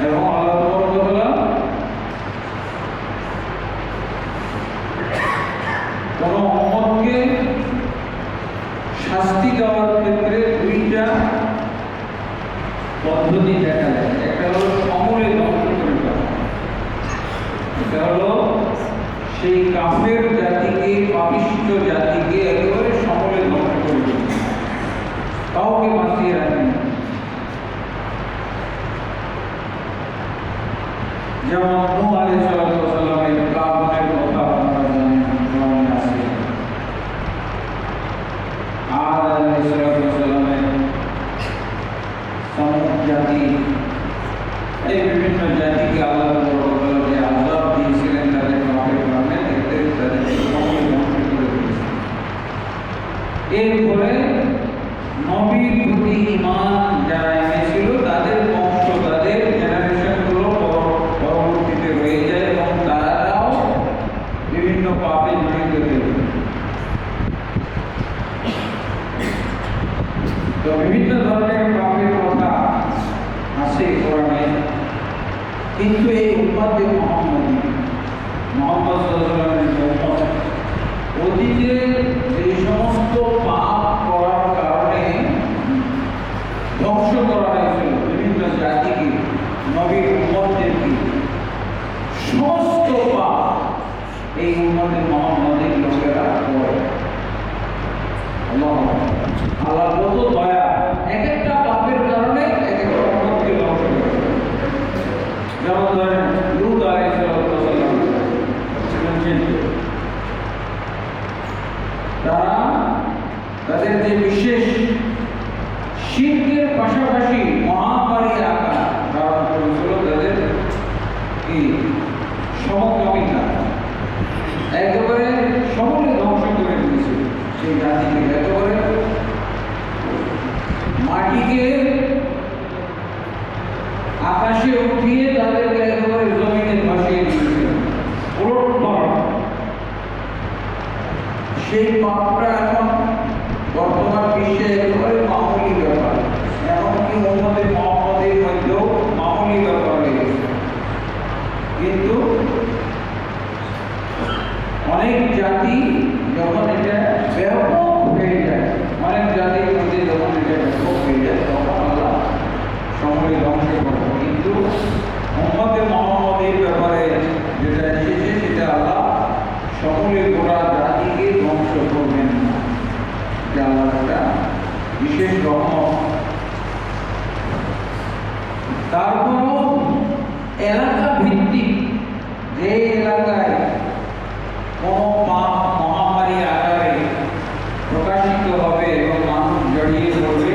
এবং আল্লাহ তাআলা কোন উম্মতকে শাস্তি দেওয়ার ক্ষেত্রে দুইটা পদ্ধতি দেখা যায়। একটা হলো সমূলে ধ্বংস করে দেওয়া, এটা হলো সেই কাফের জাতিকে, পাপিষ্ঠ জাতিকে একেবারে সমূলে ধ্বংস করে দেওয়া, কাউকে বাঁচিয়ে রাখেন। যেমন নূহ আলাইহিস সালামের প্লাবনের কথা আপনারা জানেন, কোরআনে আছে। আদ আলাইহিস সালামের সমুদ জাতি, এই বিভিন্ন জাতিকে আল্লাহ যে আযাব দিয়েছিলেন তাদের পাপের কারণে, দেখতে তাদের সমূলে ধ্বংস করে দিয়েছেন। এরপরে নবীর প্রতি ঈমান যারা এনেছিল তাদের বংশ, তাদের জেনারেশনগুলো পরবর্তীতে রয়ে যায় এবং তারাও বিভিন্ন পাপে জড়িত হয়ে যায়। তো বিভিন্ন ধরনের পাপের কথা আছে কোরআনে, কিন্তু এই উম্মতে মুহাম্মদী, মুহাম্মদ সাল্লাল্লাহু আলাইহি ওয়াসাল্লাম অতীতে যে সমস্ত পাপ করার কারণে ধ্বংস করা হয়েছিল বিভিন্ন জাতিকে, নবীর উম্মতদেরকে, সমস্ত পাপ এই উম্মতে মুহাম্মদের লোকেরা করে। আল্লাহ কত দয়া, এক একটা পাপের কারণে এক একটা উম্মতকে ধ্বংস করে। যেমন ধরেন লূত আলাইহিস সালাম, তারা তাদের যে বিশেষ শিরকের পাশাপাশি মহামারী আকার ধারণ করেছিল, তাদের কি সমকামিতা একেবারে সমূলে ধ্বংস করে দিয়েছিল। সেই জাতিকে একেবারে মাটিকে আকাশে উঠিয়ে তাদেরকে একেবারে জমিনে ভাসিয়ে দিয়েছিল, ওলটপালট। সেই পাপটা এখন বর্তমান বিশ্বে একেবারে মামুলি ব্যাপার, এমনকি উম্মতে মুহাম্মদের মধ্যেও মামুলি ব্যাপার হয়ে গেছে। কিন্তু অনেক জাতি যখন এটা ব্যাপক হয়ে যায়, অনেক জাতির মধ্যে যখন এটা ব্যাপক হয়ে যায়, তখন আল্লাহ সমূলে ধ্বংস করে। কিন্তু উম্মতে মুহাম্মদের ব্যাপারে যেটা এসেছে, সেটা আল্লাহ সমূলে গোটা জাতিকে ধ্বংস করবেন না, এটা আল্লাহর একটা বিশেষ রহমত। তারপরও এলাকা ভিত্তিক, যে এলাকায় কোনো পাপ মহামারী আকারে প্রকাশিত হবে এবং মানুষ জড়িয়ে পড়বে,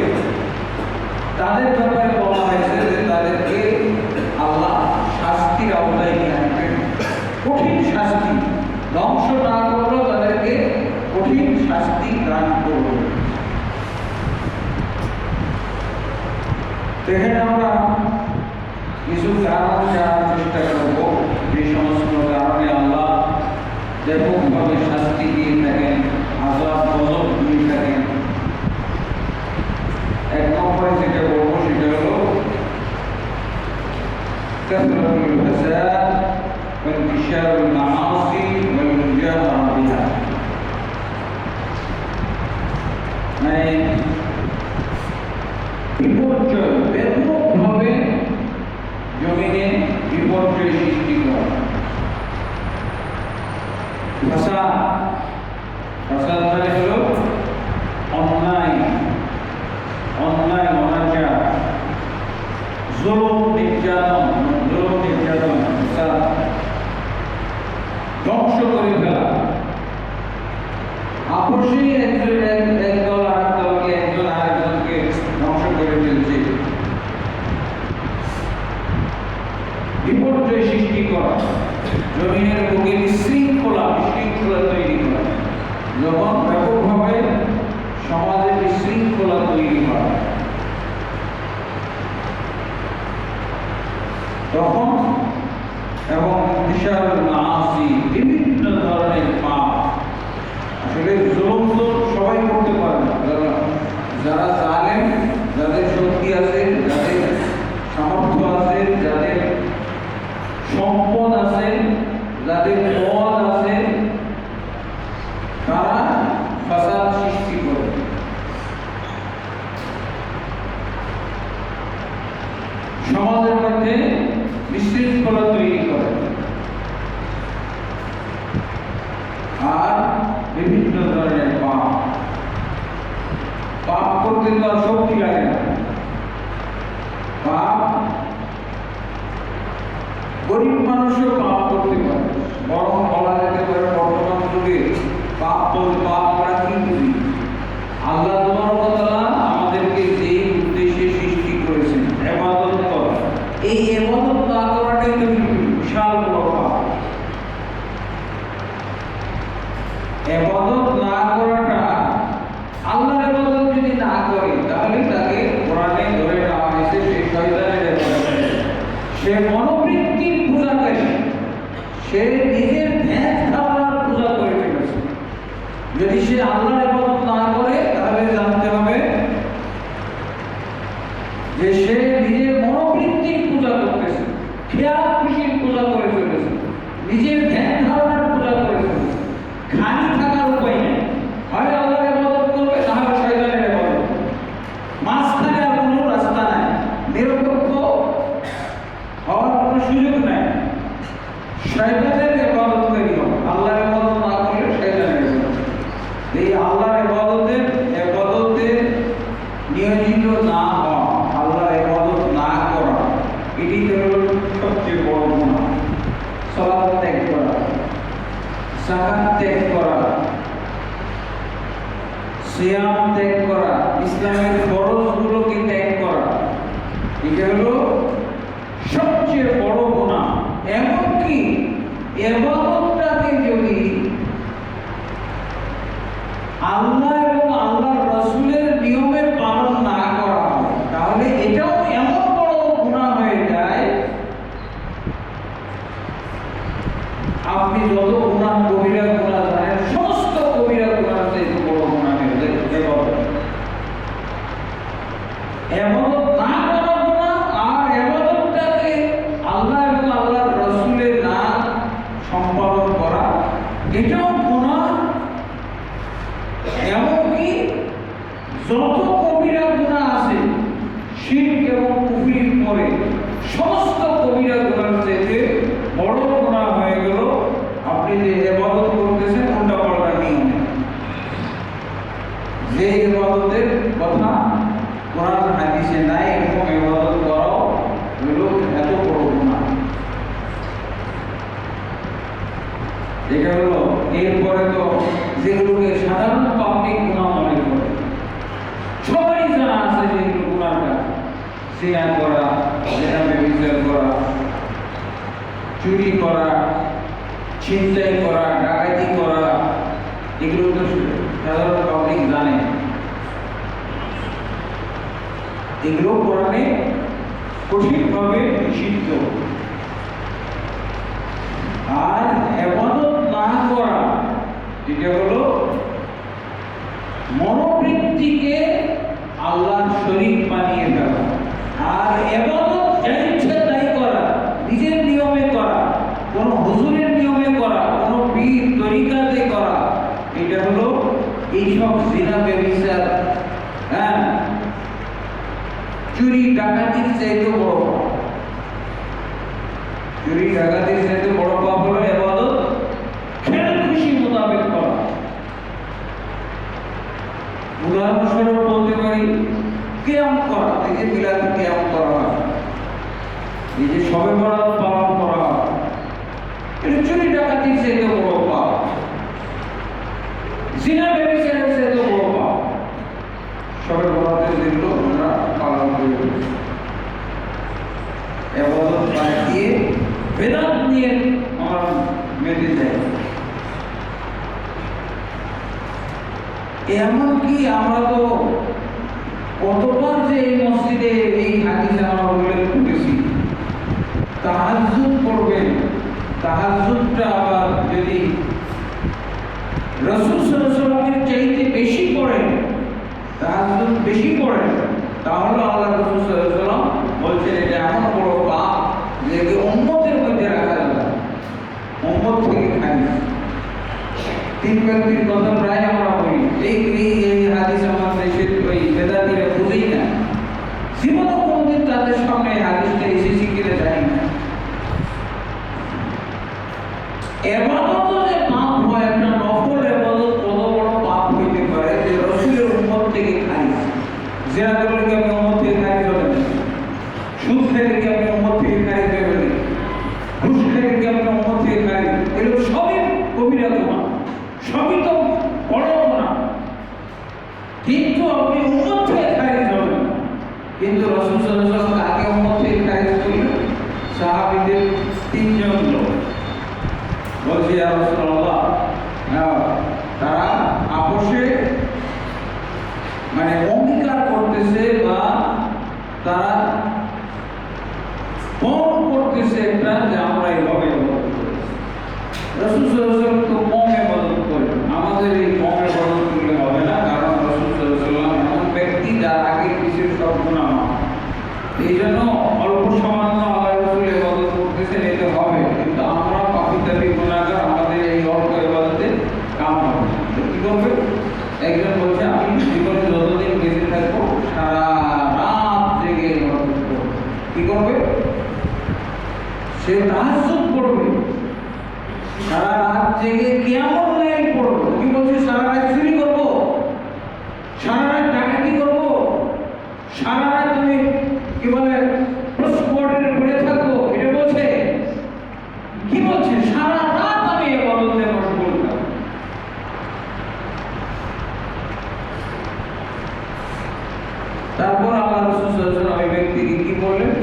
তাদের ব্যাপারে বলা হয়েছে যে তাদেরকে আল্লাহ শাস্তির আওতায় নিয়ে আসবেন, কঠিন শাস্তি। ধ্বংস না করলেও তাদেরকে কঠিন শাস্তি দান করবে। এখানে আমরা কিছু কারণ জানার চেষ্টা করব, যে সমস্ত কারণে আল্লাহ ব্যাপকভাবে শাস্তি দিয়ে থাকেন, আযাব গজব দিয়ে থাকেন। এক নম্বরে যেটা বলবো সেটা হলো কাসরাতুল ফাসাদ ওয়া ইনতিশারুল মাআসি ওয়াল মুজাহারা বিহা। মানে বিপর্যয়, ব্যাপকভাবে জমিনে বিপর্যয় সৃষ্টি করা। ফাসাদ মানে হলো অন্যায়, অনাচার, জুলুম নির্যাতন, ধ্বংস করে ফেলা। আপসেই একদল আরেক দলকে, একজন আরেকজনকে ধ্বংস করে ফেলছে। বিপর্যয় সৃষ্টি করা, জমিনের বুকে বিশৃঙ্খলা তৈরি করা। যখন ব্যাপকভাবে সমাজে বিশৃঙ্খলা তৈরি হয়, তখন এবং ইনতিশারুল মাআসি, বিভিন্ন ধরনের পাপ। আসলে জুলুম তো সবাই করতে পারে না, যারা জালেম, যাদের শক্তি আছে, যাদের সামর্থ্য আছে, যাদের সমাজের মধ্যে বিশৃঙ্খলা তৈরি করে আর বিভিন্ন ধরনের পাপ করতে তো আর শক্তি লাগে না। পাপ গরিব মানুষও পাপ করতে পারে, বরং বলা যেতে পারে বর্তমান যুগে পাপ আমরা কি বুঝি? আল্লাহ তাআলা আমাদেরকে যে উদ্দেশ্যে সৃষ্টি করেছেন ইবাদত করা, এই ইবাদত না করাটাই তো বিশাল বড় পাপ। ইবাদত না করাটা, আল্লাহর ইবাদত যদি না করে তাহলে তাকে কোরআনে ধরে নেওয়া হয়েছে সে শয়তানের ইবাদত, সে মনোবৃত্তির পূজাকারী, সে নিজের ধ্যান ধারণার পূজা করে ফেলেছে। যদি সে আল্লাহর ইবাদত না করে তাহলে জানতে হবে যে সে নিজের মনোবৃত্তির পূজা করতেছে, খেয়াল খুশির পূজা করে ফেলেছে, নিজের ধ্যান ধারণার পূজা করে ফেলেছে। খালি থাকার উপায় নেই, হয় আল্লাহর ইবাদত করবে না হয় শয়তানের ইবাদত, মাঝখানে আর কোনো রাস্তা নাই, নিরপেক্ষ হওয়ার কোনো সুযোগ নাই। শয়তানের ইবাদত করি হবে, আল্লাহর ইবাদত না করলে শয়তানের ইবাদত। এই আল্লাহর ইবাদতে নিয়োজিত না হওয়া, আল্লাহর ইবাদত না করা, এটি হলো সবচেয়ে বড় গুনাহ। সালাত ত্যাগ করা, যাকাত ত্যাগ করা, সিয়াম ত্যাগ করা, ইসলামের ফরজগুলোকে ত্যাগ করা, এটা হলো সবচেয়ে বড় গুনাহ। এমনকি ইবাদতটাকে যদি আল্লাহ এবং আল্লাহর রাসূলের নিয়মে পালন না করা হয় তাহলে এটাও এমন বড় গুনাহ হয়ে যায়। আপনি যত গুনাহ, কবিরা গুনাহ জানেন, সমস্ত কবিরা গুনাহ থেকে বড় গুনাহ হয়ে যায় ইবাদত না করা গুনাহ। আর ইবাদতটাকে আল্লাহ এবং আল্লাহর রাসূলের না সম্পাদন করা, এটাও গুনাহ। এমনকি যত কবিরা গুনাহ আছে শিরক এবং কুফরির পরে সমস্ত কবিরা গুনাহ থেকে বড় গুনাহ হয়ে গেল আপনি যে ইবাদত করতেছেন উল্টাপাল্টা নিয়মে, যে ইবাদতের কথা কোরআন হাদিসে নাই, এরকম ইবাদত করাও হলো এত বড় গুনাহ। এটা হলো এরপরে তো যেগুলোকে সাধারণ পাবলিক গুনাহ মনে করে, সবাই জানা আছে যে এগুলো গুনার কাজ। জিনা করা, জেনা ব্যভিচার করা, চুরি করা, ছিনতাই করা, ডাকাতি করা, এগুলো তো সাধারণ পাবলিক জানে। এগুলো কোরআনে কঠিনভাবে নিষিদ্ধ। আর ইবাদত না করা, এটা হলো মনোবৃত্তিকে আল্লাহর শরীক বানিয়ে দেওয়া। আর ইবাদত যা ইচ্ছা তাই করা, নিজের নিয়মে করা, কোন হুজুরের নিয়মে করা, কোন পীর তরিকাতে করা, এটা হলো এইসব জিনা ব্যভিচার, চুরি ডাকাতির চাইতে বড় পাপ। চুরি ডাকাতির চাইতে বড় পাপ হলো ইবাদত খেয়াল খুশি মোতাবেক করা। উদাহরণস্বরূপ বলতে পারি কিয়াম করা, এই যে মিলাদ কিয়াম করা হয়, এই যে শবে বরাত পালন করা হয়, এটা চুরি ডাকাতির চাইতে বড় পাপ, জিনা ব্যভিচারের চাইতে বড় পাপ। শবে বরাতের যেগুলো আমরা পালন করি, ইবাদত বাদ দিয়ে বেদাত নিয়ে আমরা মেতে যাই। এমনকি আমরা তো কতবার যে এই মসজিদে এই হাদিস আমরা উল্লেখ করেছি, তাহাজ্জুদ করবেন, তাহাজ্জুদটা আবার যদি রাসূল সাল্লাল্লাহু আলাইহি ওয়াসাল্লামের চাইতে বেশি পড়েন, তাহাজ্জুদ বেশি পড়েন, তাহলে আল্লাহ রাসূল সাল্লাল্লাহু আলাইহি ওয়াসাল্লাম বলছেন এটা এমন বড় পাপ যে উম্মতের মধ্যে রাখা যাবে, উম্মত থেকে খালি। তিন ব্যক্তির কথা প্রায় আমরা বলি, এই হাদিস আমার দেশের ওই বেদাতিরা বুঝেই না, জীবনে কোনোদিন তাদের সামনে হাদিসটা খেলে কি আপনি উম্মত থেকে খারিজ হয়ে গেলেন? ঘুষ খেলে কি আপনি উম্মত থেকে খারিজ? এগুলো সবই কবিরা গুনাহ, সবই তো বড় গুনাহ, কিন্তু আপনি উম্মত থেকে খারিজ হবেন। কিন্তু রাসূল সাল্লাল্লাহু আলাইহি ওয়াসাল্লাম আগে উম্মত থেকে খারিজ করলেন সাহাবীদের তিনজন লোক। বলছে ইয়া রাসূলুল্লাহ, তারা আপোষে মানে অঙ্গীকার করতেছে বা তারা ফোন করতেছে একটা যে আমরা এইভাবে রাসূল সাল্লাল্লাহু আলাইহি ওয়াসাল্লাম তো মমে মদত করে, আমাদের এই মমে মদত করলে হবে না, কারণ রাসূল সাল্লাল্লাহু আলাইহি ওয়াসাল্লাম এমন ব্যক্তি যার আগে পিছের সব গুনাহ মাফ। এই জন্য অল্প সামান্য আল্লাহ রাসূল ইবাদত করতেছেন, এতে হবে, কিন্তু আমরা পাপী তাপী গুনাহগার, আমাদের এই অল্প ইবাদতে কাম হবে না। কি করবে? একজন বলছে আমি জীবনে যতদিন বেঁচে থাকবো সারা রাত জেগে ইবাদত করব। কি করবে? সে তাহাজ্জুদ পড়বে, সারা রাত জেগে কিয়ামুল লাইল পড়বে। কি বলছে? সারা রাত চুরি করব, সারা রাত ডাকাতি করব, সারা রাত তুমি কি বলে প্রস্পটের পড়ে থাকবো, এটা বলছে? কি বলছে? সারা রাত আমি ইবাদতে মশগুল থাকব। তারপর আল্লাহ রাসূল সাল্লাল্লাহু আলাইহি ওয়াসাল্লাম ওই ব্যক্তিকে কি বললেন?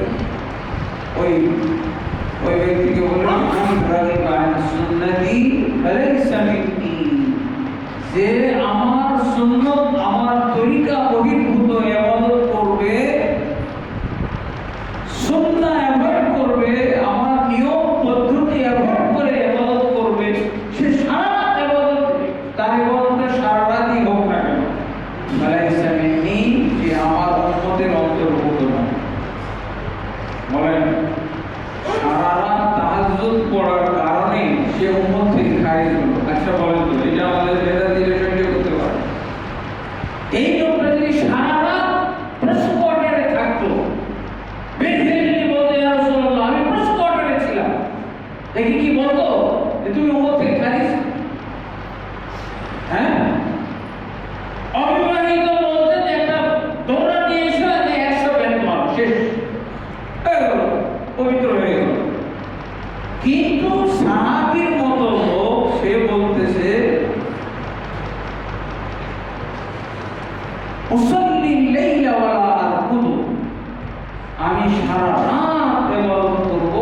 ওই ব্যক্তিকে বললেন সুন্নতি ফালাইসা মিন্নি, যে আমার সুন্নত আমার তরিকা বহির্ভূত ইবাদত করবে, সুন্নাহ অ্যাভয়েড করবে, আমার নিয়ম পদ্ধতি অ্যাভয়েড করে ইবাদত করবে, সে সারা রাত ইবাদত, তার ইবাদতটা সারা রাতই হোক না কেন, ফালাইসা মিন্নি, যে আমার উম্মতের অন্তর্ভুক্ত নয়। বলেন, সারা রাত তাহাজ্জুদ পড়ার কারণে সে উম্মত থেকে খারিজ হলো। আচ্ছা বলেন তো, এটা আমাদের বেদাতীরা সহ্য করতে পারে? এই লোকটা যদি সারা রাত প্রস্পটারে থাকতো, বেঁধে যদি বলতো ইয়া রাসূলুল্লাহ আমি প্রস্পটারে ছিলাম, দেখি কি বলতো যে তুমি উম্মত থেকে খারিজ? হ্যাঁ, অবিবাহিত বলতে একটা দৌড়া নিয়ে এসে 100 বেদ মার শেষ পবিত্র হয়ে গেল। কিন্তু সাহাবীর মতো লোক, সে বলতেছে উসাল্লি লাইলা ওয়ালা আরকুদু, আমি সারা রাত ইবাদত করব,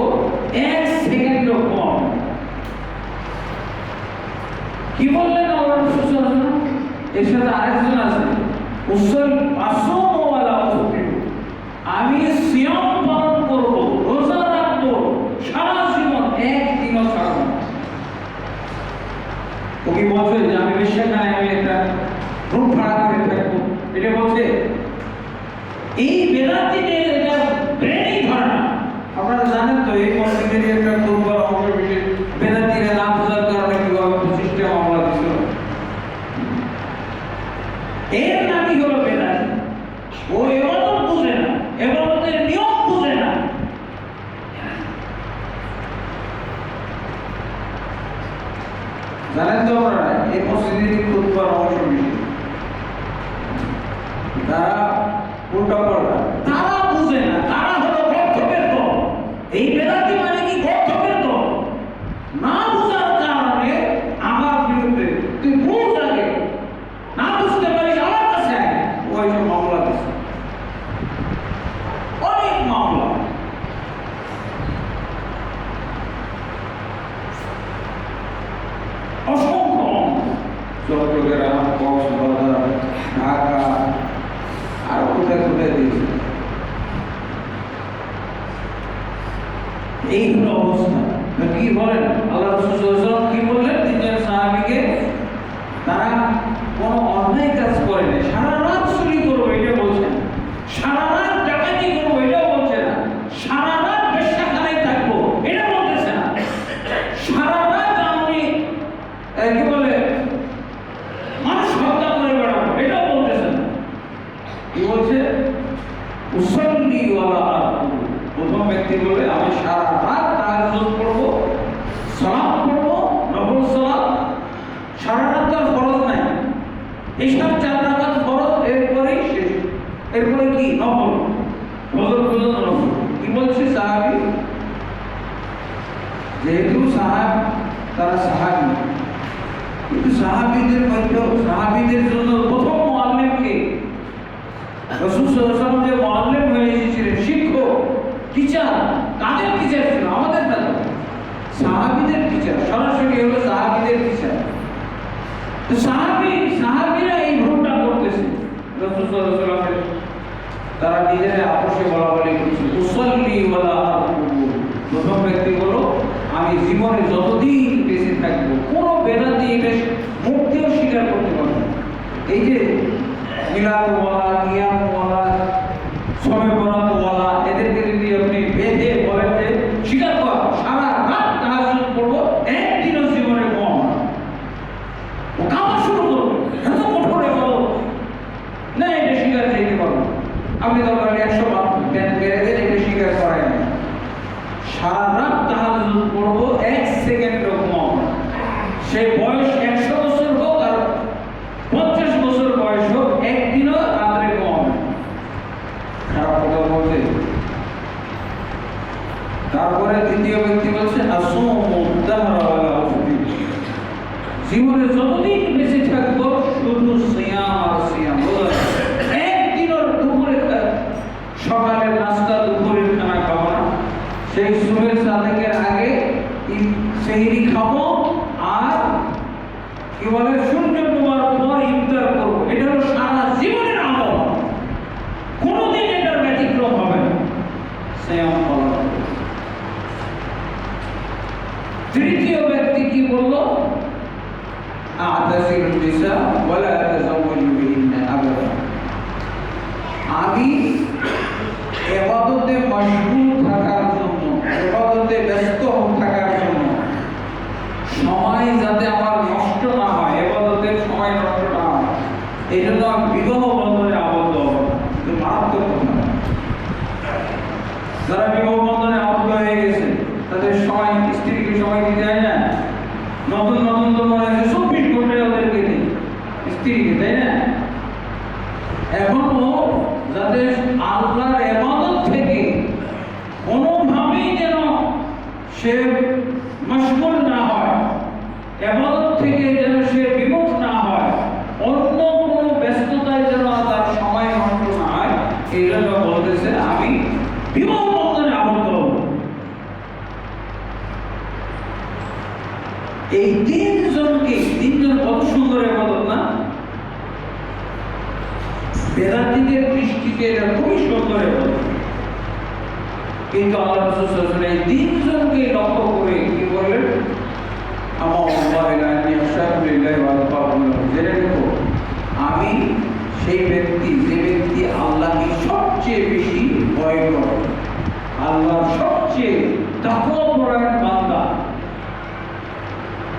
1 সেকেন্ডও কম। কি বললেন আল্লাহ রাসূল সাল্লাল্লাহু আলাইহি ওয়াসাল্লাম? এর সাথে আরেকজন আছে, আসমু ওয়ালা উফতির, আমি সিয়াম পালন করব, রোজা রাখবো, সারা জীবন একদিনও ছাড়ব না। ও কি বলছে যে আমি বিশ্বাখানায় আমি একটা রুম ভাড়া করে থাকবো? এটা বলছে? এই বেদাতীদের এটা ব্রেনই ধরে না। আপনারা জানেন তো এই মসজিদের একটা দুর্বল অংশ বিশেষ বেদাতীরা না বোঝার কারণে কিভাবে 25টা মামলা দিছিল। এর নামই হলো বেদাতী। ও ইবাদত বুঝে না, ইবাদতের নিয়ম বুঝে না। জানেন তো আপনারা এই মসজিদের খুতবার অংশ বিশেষ তারা উল্টা পাল্টা, তারা বুঝে না, তারা হলো গর্ধকের দল। এই বেদাতী মানে কি? গর্ধকের দল। না বুঝার কারণে আমার বিরুদ্ধে, তুই বুঝ আগে, না বুঝতে পারিস আমার কাছে আয়, ওই সব মামলা দিচ্ছে, অনেক মামলা। অসংখ্য চট্টগ্রাম, কক্সবাজার, ঢাকা, আর কোথায় কোথায় দিয়েছে। এই হলো অবস্থা। কি বলেন আল্লাহ রাসূল সাল্লাল্লাহু আলাইহি ওয়াসাল্লাম? কি বললেন? তিনজন সাহাবীকে, তারা কোনো অন্যায় কাজ করে না, সারা রাত চুরি করবো এটা বলছে না, সারা রাত ডাকাতি করবো এটাও বলছে না, সারা রাত বেশ্যাখানায় থাকবো এটা বলতেছে না, সারা রাত আমি কি বলে মানুষ হত্যা করে বেড়াবো এটাও বলতেছে না। কি বলছে? উসাল্লি ওয়ালা আরকুদু। প্রথম ব্যক্তি বলে আমি সারা রাত তাহাজ্জুদ পড়বো, সালাত পড়বো, নফল সালাত, সারা রাত তার ফরজ নাই, এসব 4 রাকাত ফরজ, এরপরেই শেষ, এরপরে কি নফল, ফজর পর্যন্ত নফল। কি বলছে? যেহেতু তারা সাহাবী, কিন্তু সাহাবীদের মধ্যে সাহাবীদের জন্য প্রথম মুআল্লিমকে রাসূল সাল্লাল্লাহু আলাইহি ওয়াসাল্লাম যে মুআল্লিম হয়ে এসেছিলেন, শিক্ষক, টিচার, কাদের টিচার ছিল? আমাদের না, সাহাবীদের টিচার, সরাসরি হলো সাহাবীদের টিচার। তো সাহাবীরা এই ভুলটা করতেছে। রাসূল সাল্লাল্লাহু আলাইহি ওয়াসাল্লাম তারা নিজেরা আপসে বলা বলি করছে, উসাল্লি ওয়ালা আরকুবু। প্রথম ব্যক্তি বলো, আমি জীবনে যতদিন বেঁচে থাকবো কোনো বেদাতি এটা মুক্তিও স্বীকার করতে পারবো না। এই যে মিলাদওয়ালা, কিয়ামওয়ালা, শবে বরাতওয়ালা, এদেরকে যদি আপনি বেঁধে বলেন যে স্বীকার কর, সারা রাত তাহাজ্জুদ পড়বো, একদিনও জীবনে কম ও কামা শুরু করবে, এত কঠোর ইবাদত না, এটা স্বীকার করতে পারবো না। আপনি তখন 100 বার বেড়ে দেন, এটা স্বীকার করায় না। সারা রাত তাহাজ্জুদ পড়বো, 1 সেকেন্ডও কম। সে বয়স 100 বছর হোক আর 50 বছর বয়স হোক, একদিনও রাত্রে কম। খারাপ কথা বলতে। তারপরে দ্বিতীয় ব্যক্তি বলছে, আসুমু দাহরা ওয়ালা উফতির। জীবনে যতদিন বেঁচে থাকবো শুধু সিয়াম আর সিয়াম। একদিনও দুপুরে সকালের নাস্তা, দুপুরের খানা খাবো না। সেই সুবের সাদেকের আগে সেহরি খাবো, আর কি বলে সূর্য ডোবার পর ইফতার করবো। এটা হলো সারা জীবনের আমল, কোনোদিন এটার ব্যতিক্রম হবে না। সিয়াম পালন করবো। তৃতীয় ব্যক্তি কি বললো? আতাসিরুন নিসা ওয়ালা তাযাওয়াজু বিহিন্না আবাদা। আমি ইবাদতে মশগুল থাকার জন্য, ইবাদতে ব্যস্ত থাকার জন্য, সময় যাতে আমার নষ্ট না হয়, ইবাদতের সময় নষ্ট না হয়, এই জন্য আমি বিবাহ বন্ধনে আবদ্ধ হব। কিন্তু মারাত্মক কথা, যারা বিবাহ বন্ধনে আবদ্ধ হয়ে গেছে তাদের সময়, স্ত্রীকে সময় দিতে হয় না। নতুন নতুন তো মনে হয় 24 ঘন্টা ওদেরকে দিই স্ত্রীকে, তাই না? এখনো যাতে আল্লাহর ইবাদত থেকে কোনোভাবেই যেন সে মশগুল না হয়, ইবাদত থেকে যেন সে বিমুখ না হয়, অন্য কোনো ব্যস্ততায় যেন তার সময় নষ্ট না হয়, এই জন্য বলতেছে আমি বিবাহ বন্ধনে আবদ্ধ হব। এই তিনজন কত সুন্দর ইবাদত না? বেদাতীদের দৃষ্টিতে এটা খুবই সুন্দর ইবাদত, কিন্তু আল্লাহ রাসূল সাল্লাল্লাহু আলাইহি ওয়াসাল্লাম এই তিনজনকে লক্ষ্য করে কি বললেন? জেনে রেখো, আমি সেই ব্যক্তি, যে ব্যক্তি আল্লাহকে সবচেয়ে বেশি ভয় করে, আল্লাহর সবচেয়ে তাকওয়াপরায়ণ বান্দা,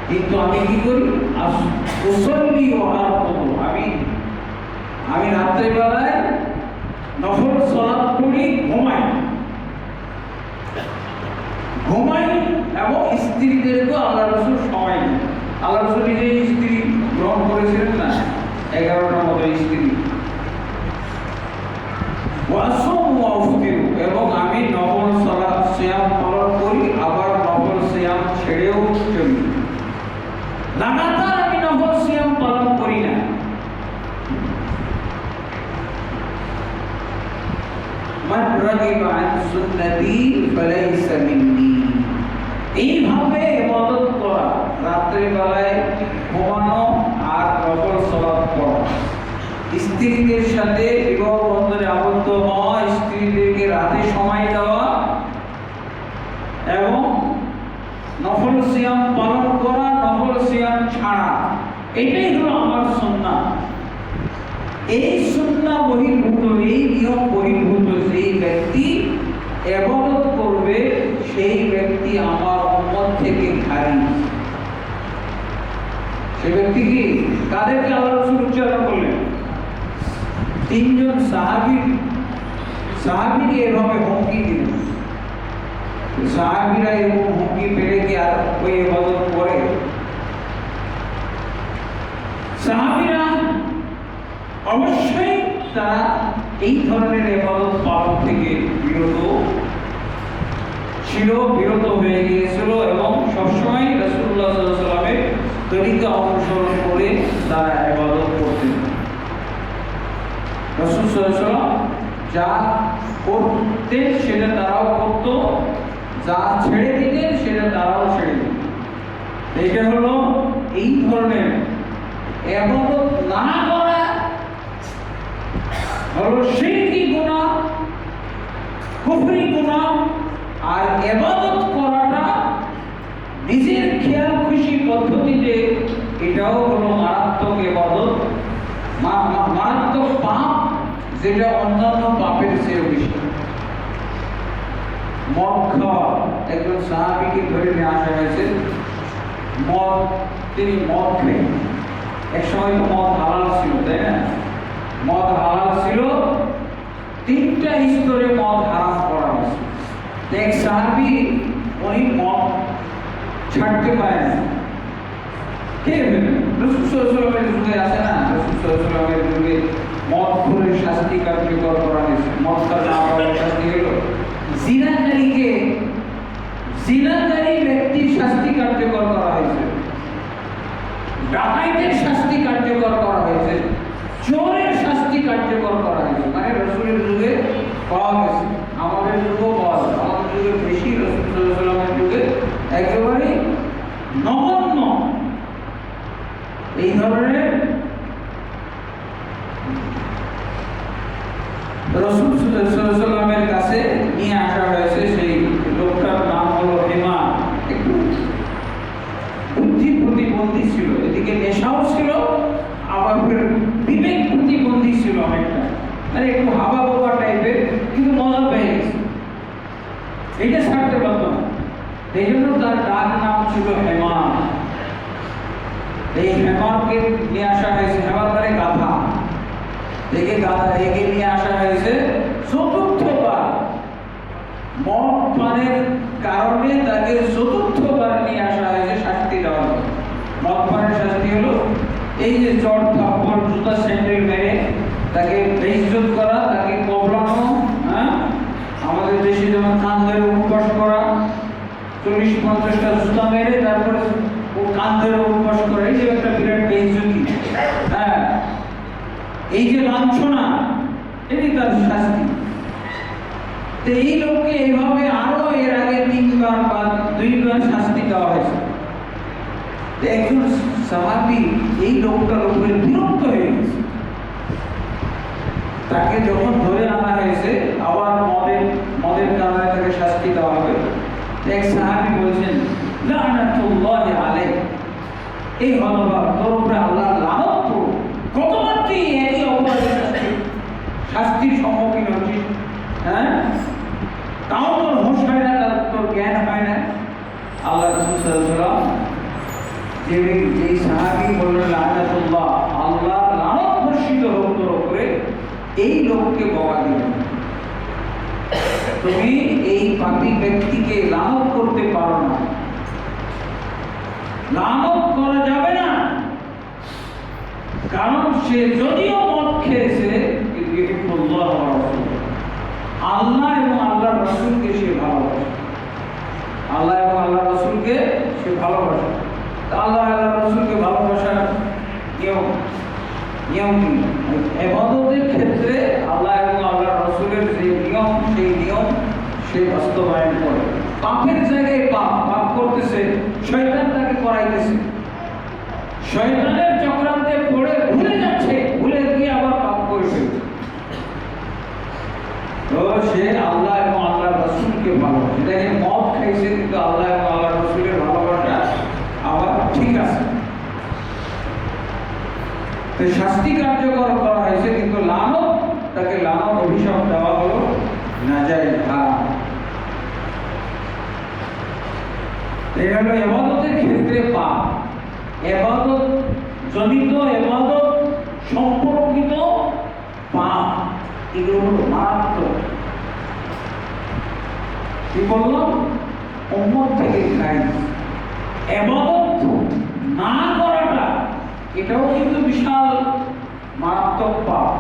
কিন্তু আমি কি করি? উসাল্লি ওয়া আরকুদু। আমি রাত্রিবেলায় নফল সালাত পড়ি, ঘুমাই এবং স্ত্রীদেরকে আল্লাহ রাসূল সময় দেন। আল্লাহ রাসূল নিজে স্ত্রী গ্রহণ করেছিলেন না, 11টার মতো স্ত্রী। এবং আমি নফল সালাত সিয়াম পালন করি, আবার নফল সিয়াম ছেড়েও চলি। লাগাতার আমি নফল সিয়াম পালন করি না। মান রাগিবা আন সুন্নতি ফালাইসা মিন্নি। এইভাবে ইবাদত করা, রাত্রি বেলায় ঘুমানো আর নফল সালাত পড়া, স্ত্রীদের সাথে বিবাহ বন্ধনে আবদ্ধ হওয়া, স্ত্রীদেরকে রাতে সময় দেওয়া এবং নফল সিয়াম পালন করা, নফল সিয়াম ছাড়া, এটাই হলো আমার সুন্নাহ। এই সুন্নাহ বহির্ভূত, এই নিয়ম বহির্ভূত যেই ব্যক্তি ইবাদত করবে, সেই ব্যক্তি আমার উম্মত থেকে খারিজ। সেই ব্যক্তি কি? কাদেরকে আল্লাহ রাসূল উচ্চারণ করলেন? তিনজন সাহাবীকে এভাবে হুমকি দিলেন। সাহাবীরা এরকম হুমকি পেলে কি আর ওই ইবাদত করে? সাহাবীরা অবশ্যই তারা এই ধরনের ইবাদত পালন থেকে বিরত ছিল, বিরত হয়ে গিয়েছিল এবং সবসময় রাসূলুল্লাহ সাল্লাল্লাহু আলাইহি ওয়াসাল্লামের তরিকা অনুসরণ করে তারা ইবাদত করতেন। রাসূল সাল্লাল্লাহু আলাইহি ওয়াসাল্লাম যা করতেন সেটা তারাও করত, যা ছেড়ে দিতেন সেটা তারাও ছেড়ে দিত। এটা হলো এই ধরনের ইবাদত না করা হলো শিরকি গুনাহ, কুফরি গুনাহ। আর ইবাদত করাটা নিজের খেয়াল খুশি পদ্ধতিতে, এটাও হলো মারাত্মক ইবাদত, মারাত্মক পাপ, যেটা অন্যান্য পাপের চেয়ে বেশি। মদ খাওয়া, একজন সাহাবীকে ধরে নিয়ে আসা হয়েছে, তিনি মদ খেলেন। এক সময় তো মদ হালাল ছিল, তাই না? মদ হালাল ছিল, 3টা স্তরে মদ হারাম করা হয়েছে। এক সাহাবী উনি মদ ছাড়তে পারেন না, কে বলেন? রাসূল সাল্লাল্লাহু আলাইহি ওয়াসাল্লামের যুগে আছে না, রাসূল সাল্লাল্লাহু আলাইহি ওয়াসাল্লামের যুগে মদ খোরের শাস্তি কার্যকর করা হয়েছে। মদ খাওয়া না পাওয়ার শাস্তি হলো জিনাকারী ব্যক্তির শাস্তি কার্যকর করা হয়েছে, ডাকাইতের শাস্তি কার্যকর করা হয়েছে, চোরের শাস্তি কার্যকর করা হয়েছে। মানে রাসূলের যুগে পাওয়া গেছে, আমাদের যুগেও পাওয়া যায়। আমাদের যুগে বেশি, রাসূল সাল্লাল্লাহু আলাইহি ওয়াসাল্লামের যুগে একেবারে নগণ্য এই ধরনের। রাসূল সাল্লাল্লাহু আলাইহি ওয়াসাল্লামের কাছে নিয়ে আসা হয়েছে, সেই লোকটার নাম হলো হিমার। একটু বুদ্ধি প্রতিবন্ধী ছিল, এদিকে নেশাও ছিল, আবার বিবেক প্রতিবন্ধী ছিল অনেকটা, মানে একটু হাবা বাবা টাইপের, কিন্তু মজা পেয়ে গেছে, এটা ছাড়তে পারতো না। এই জন্য তার ডাক নাম ছিল হেমার। এই হেমারকে নিয়ে আসা হয়েছে, হেমার মানে গাধা, একে নিয়ে আসা হয়েছে। চতুর্থবার মদ পানের কারণে তাকে চতুর্থবার নিয়ে আসা হয়েছে শাস্তি দেওয়া হবে। মদ পানের শাস্তি হলো এই যে চড় থাপ্পড় জুতা স্যান্ডেল মেরে তাকে বেইজ্জত করা, তাকে কবলানো। হ্যাঁ, আমাদের দেশে যেমন কান ধরে উপবাস করা, 40-50টা জুতা মেরে তারপরে ও কান ধরে উপবাস করে, এই যে একটা বিরাট বেইজ্জতি। হ্যাঁ, এই যে লাঞ্ছনা, এটি তার শাস্তি। তো এই লোককে এইভাবে আরো এর আগে 3বার বা 2বার শাস্তি দেওয়া হয়েছে। একজন সাহাবী এই লোকটার উপরে বিরক্ত হয়ে গেছে, তাকে যখন ধরে আনা হয়েছে আবার মদের কারণে তাকে শাস্তি দেওয়া হবে। এক সাহাবী বলছেন, লানাতুল্লাহি আলাইহি, এই হতভাগ, তোর উপরে আল্লাহর লানত পড়ুক, কতবার তুই একই অপরাধের শাস্তির সম্মুখীন হচ্ছিস? হ্যাঁ, তাও তোর হোশ হয় না, তোর জ্ঞান হয় না। আল্লাহ রাসূল সাল্লাল্লাহু আলাইহি ওয়াসাল্লাম যেই সাহাবী বললেন লানাতুল্লাহ, আল্লাহর লানত বর্ষিত হোক তোর উপরে, এই লোককে বকা দিলেন, তুমি এই পাপী ব্যক্তিকে লানত করতে পারো না, লানত করা যাবে না, কারণ সে যদিও মদ খেয়েছে আল্লাহ এবং আল্লাহর রাসূলকে সে ভালোবাসে, আল্লাহ এবং আল্লাহর রাসূলকে সে ভালোবাসে। আল্লাহ আল্লাহর রাসূলকে ভালোবাসার নিয়ম কি? ইবাদতের ক্ষেত্রে আল্লাহ এবং আল্লাহর রাসূলের যে নিয়ম, সেই নিয়ম সে বাস্তবায়ন করে। পাপের জায়গায় পাপ করতেছে, শয়তান তাকে করাইতেছে, শয়তানের চক্রান্তে পড়ে ভুলে যাচ্ছে, ভুলে গিয়ে আবার পাপ করে ফেলছে। তো সে আল্লাহ এবং আল্লাহর রাসূলকে ভালোবাসে। দেখেন, মদ খাইছে কিন্তু আল্লাহ এবং আল্লাহর রাসূলের ভালোবাসা আবার ঠিক আছে। তো শাস্তি কার্যকর করা হয়েছে, কিন্তু লানত, তাকে লানত অভিশাপ দেওয়া হলো নাজায়েজ, হারাম। এই হলো ইবাদতের ক্ষেত্রে পাপ। ইবাদত জনিত, ইবাদত সম্পর্কিত পাপ, এগুলো হলো মারাত্মক। কি বললাম? উম্মত থেকে খাইজ। ইবাদত না করাটা, এটাও কিন্তু বিশাল মারাত্মক পাপ।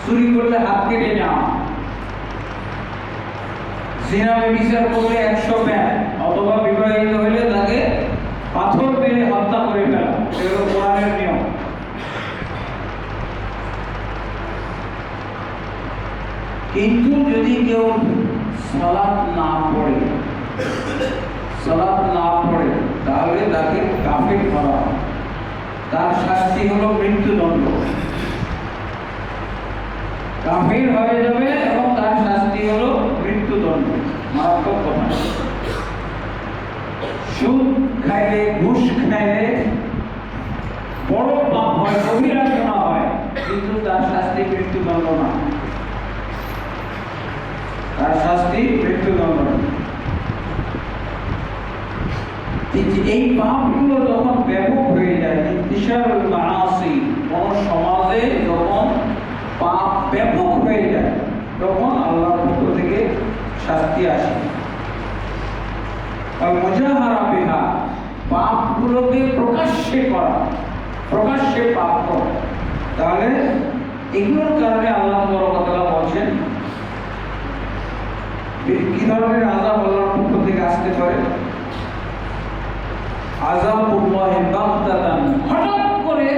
চুরি করলে হাত কেটে নেওয়া, জিনা ব্যভিচার করলে 100 ব্যান, অথবা বিবাহিত হলে তাকে পাথর মেরে হত্যা করে ফেলা, এগুলো কোরআনের নিয়ম। কিন্তু যদি কেউ সালাত না পড়ে তাহলে তাকে কাফির করা হয়, তার শাস্তি হলো মৃত্যুদণ্ড। কাফির হয়ে যাবে এবং তার শাস্তি হলো মৃত্যুদণ্ড। মারাত্মক কথা। সুদ খাইলে, ঘুষ খাইলে বড় পাপ হয়, কবিরা গুনাহ হয়, কিন্তু তার শাস্তি মৃত্যুদণ্ড না, তার শাস্তি মৃত্যুদণ্ড। এই পাপগুলো যখন ব্যাপক হয়ে যায়, ইন্তিশারুল মাআসি, কোন সমাজে যখন পাপ ব্যাপক হয়ে যায়, তখন আল্লাহর পক্ষ থেকে শাস্তি আসে। আর মুজাহারা বিহা, পাপগুলোকে প্রকাশ্যে করা, প্রকাশ্যে পাপ করা। তাহলে এগুলোর কারণে আল্লাহ তাআলা বলছেন কি ধরনের আযাব আল্লাহর পক্ষ থেকে আসতে পারে। আযাবুল্লাহি বাগতাতান, হঠাৎ করে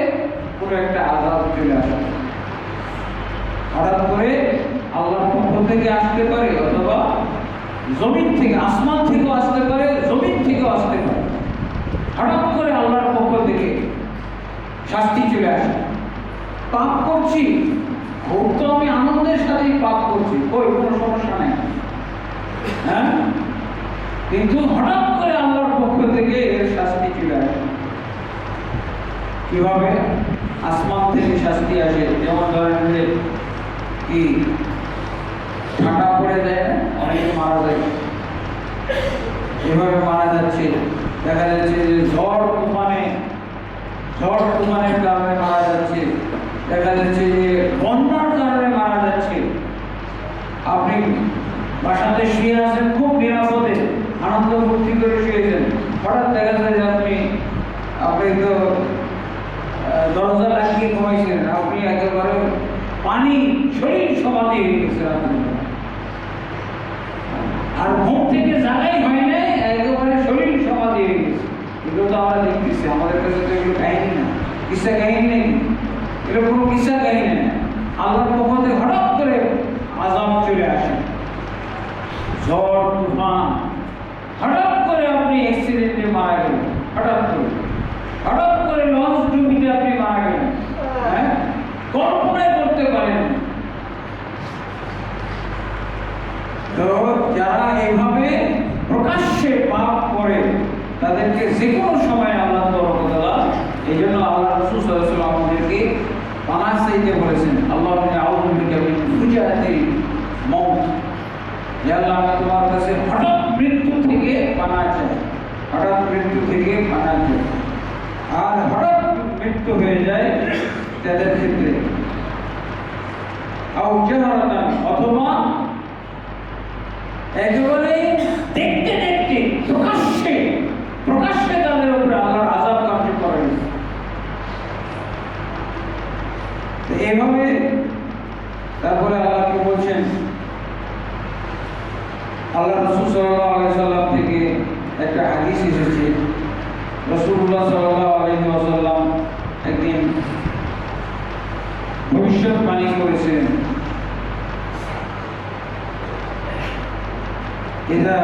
পুরো একটা আযাব চলে আসে, হঠাৎ করে আল্লাহর পক্ষ থেকে আসতে পারে, অথবা জমিন থেকে, আসমান থেকেও আসতে পারে, জমিন থেকেও আসতে পারে। হঠাৎ করে আল্লাহর পক্ষ থেকে শাস্তি চলে আসে। পাপ করছি, খুব তো আমি আনন্দের সাথেই পাপ করছি, কই কোনো সমস্যা নেই, হ্যাঁ, কিন্তু হঠাৎ করে আল্লাহর পক্ষ থেকে এর শাস্তি চলে আসে। কিভাবে? আসমান থেকে শাস্তি আসে। যেমন ধরেন যে কি ঠান্ডা পড়ে যায়, অনেকে মারা যায়, এভাবে মারা যাচ্ছে। দেখা যাচ্ছে যে ঝড় তুফানের কারণে মারা যাচ্ছে, দেখা যাচ্ছে যে বন্যার কারণে মারা যাচ্ছে। আপনি বাসাতে শুয়ে আছেন, খুব নিরাপদে আনন্দ ফুর্তি করে শুয়েছেন, হঠাৎ দেখা যায় যে আপনি তো দরজা লাগিয়ে ঘুমাইছেন, আপনি একেবারে পানি, শরীর সমাধি হয়ে গেছে, আর ঘুম থেকে জাগাই হয় নাই, একেবারে শরীর সমাধি হয়ে গেছে। এগুলো তো আমরা দেখতেছি, আমাদের কাছে তো এগুলো কাহিনী না, কিসা কাহিনী নেই, এগুলো কোনো কিসা কাহিনী না। আল্লাহর পক্ষ থেকে হঠাৎ করে আযাব চলে আসে, ঝড় তুফান, হঠাৎ করে আপনি অ্যাক্সিডেন্টে মারা গেলেন, হঠাৎ করে লঞ্চ ডুবিতে আপনি মারা গেলেন, হ্যাঁ, কল্পনাই করতে পারেন। তো যারা এইভাবে প্রকাশ্যে পাপ করে তাদেরকে যে কোনো সময় আল্লাহ তাআলা, এই জন্য আল্লাহ রাসূল সাল্লাল্লাহু আলাইহি ওয়াসাল্লাম আমাদেরকে পানাহ চাইতে বলেছেন, আল্লাহুম্মা আউযু বিকা মিন ফুজাতিল মাউত, ইয়া আল্লাহ আমি তোমার কাছে হঠাৎ মৃত্যু থেকে পানাহ চাই, হঠাৎ মৃত্যু থেকে পানাহ চাই। আর হঠাৎ মৃত্যু হয়ে যায় তাদের ক্ষেত্রে, অথবা একেবারে দেখতে দেখতে প্রকাশ্যে তাদের উপরে আল্লাহর আযাব কার্যকর হয়েছে। এইভাবে তারপরে আল্লাহকে বলছেন, আল্লাহ রাসূল সাল্লাল্লাহু আলাইহি ওয়াসাল্লাম থেকে একটা হাদিস এসেছে, রাসূলুল্লাহ সাল্লাল্লাহু আলাইহি ওয়াসাল্লাম একদিন ভবিষ্যৎবাণী করেছেন, এটা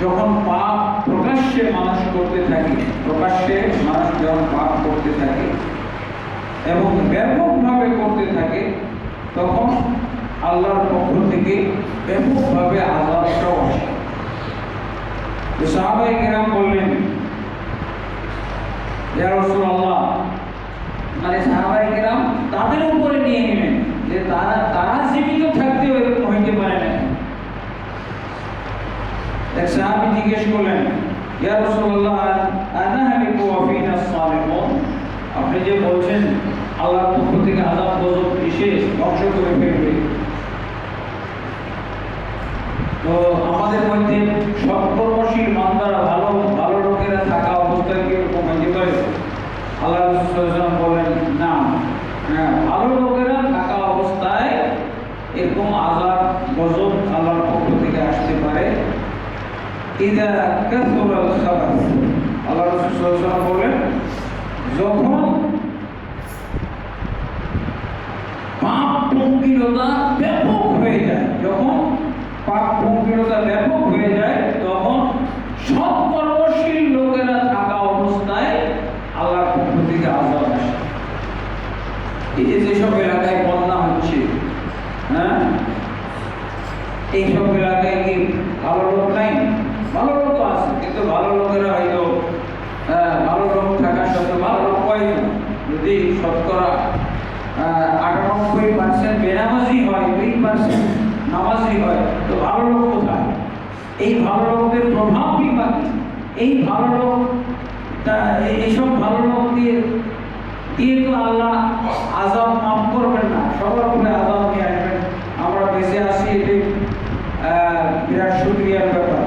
যখন পাপ প্রকাশ্যে মানুষ করতে থাকে, যখন পাপ করতে থাকে এবং ব্যাপকভাবে করতে থাকে, তখন আল্লাহর পক্ষ থেকে ব্যাপকভাবে আযাবটাও আসে। সাহাবায়ে কেরাম বললেন, ইয়া রাসূলুল্লাহ, মানে সাহাবায়ে কেরাম তাদের উপরে নিয়ে নিলেন যে তারা জীবিত থাকতে এরকম হইতে পারে না। এক সাহাবী জিজ্ঞেস করলেন, ইয়া রাসূলুল্লাহ, আনাহলিকু ওয়া ফীনা সালিহুন, আপনি যে বলছেন আল্লাহর পক্ষ থেকে আযাব গজব এসে ধ্বংস করে ফেলবে, তো আমাদের মধ্যে সৎকর্মশীল বান্দারা, ভালো লোকেরা থাকা অবস্থায় কি এরকম হইতে পারে? আল্লাহ রাসূল সাল্লাল্লাহু আলাইহি ওয়াসাল্লাম বলেন, না, ভালো লোকেরা থাকা অবস্থায় এরকম আযাব গজব আল্লাহর পক্ষ থেকে ইদা কাসুরাল খাবাস, আল্লাহ রাসূল সাল্লাল্লাহু আলাইহি ওয়াসাল্লাম বলেন, যখন পাপ পঙ্কিলতা ব্যাপক হয়ে যায়, যখন পাপ পঙ্কিলতা ব্যাপক হয়ে যায়, তখন সৎকর্মশীল লোকেরা থাকা অবস্থায় আল্লাহর পক্ষ থেকে আযাব আসে। এই যে যেসব এলাকায় বন্যা হচ্ছে, হ্যাঁ, এইসব এলাকায় কি ভালো লোক নাই? ভালো লোক আছে, কিন্তু ভালো লোকেরা হয়তো ভালো লোক থাকা সত্ত্বেও ভালো লোক কয়জন? যদি শতকরা 98% বেনামাজি হয়, 2% নামাজি হয়, তো ভালো লোক কোথায়? এই ভালো লোকদের প্রভাব কি বাকি? এই ভালো লোক, এইসব ভালো লোক দিয়ে তো আল্লাহ আযাব মাফ করবেন না, সবার উপরে আযাব নিয়ে আসবেন। আমরা বেঁচে আছি, এটি বিরাট শুকরিয়ার ব্যাপার।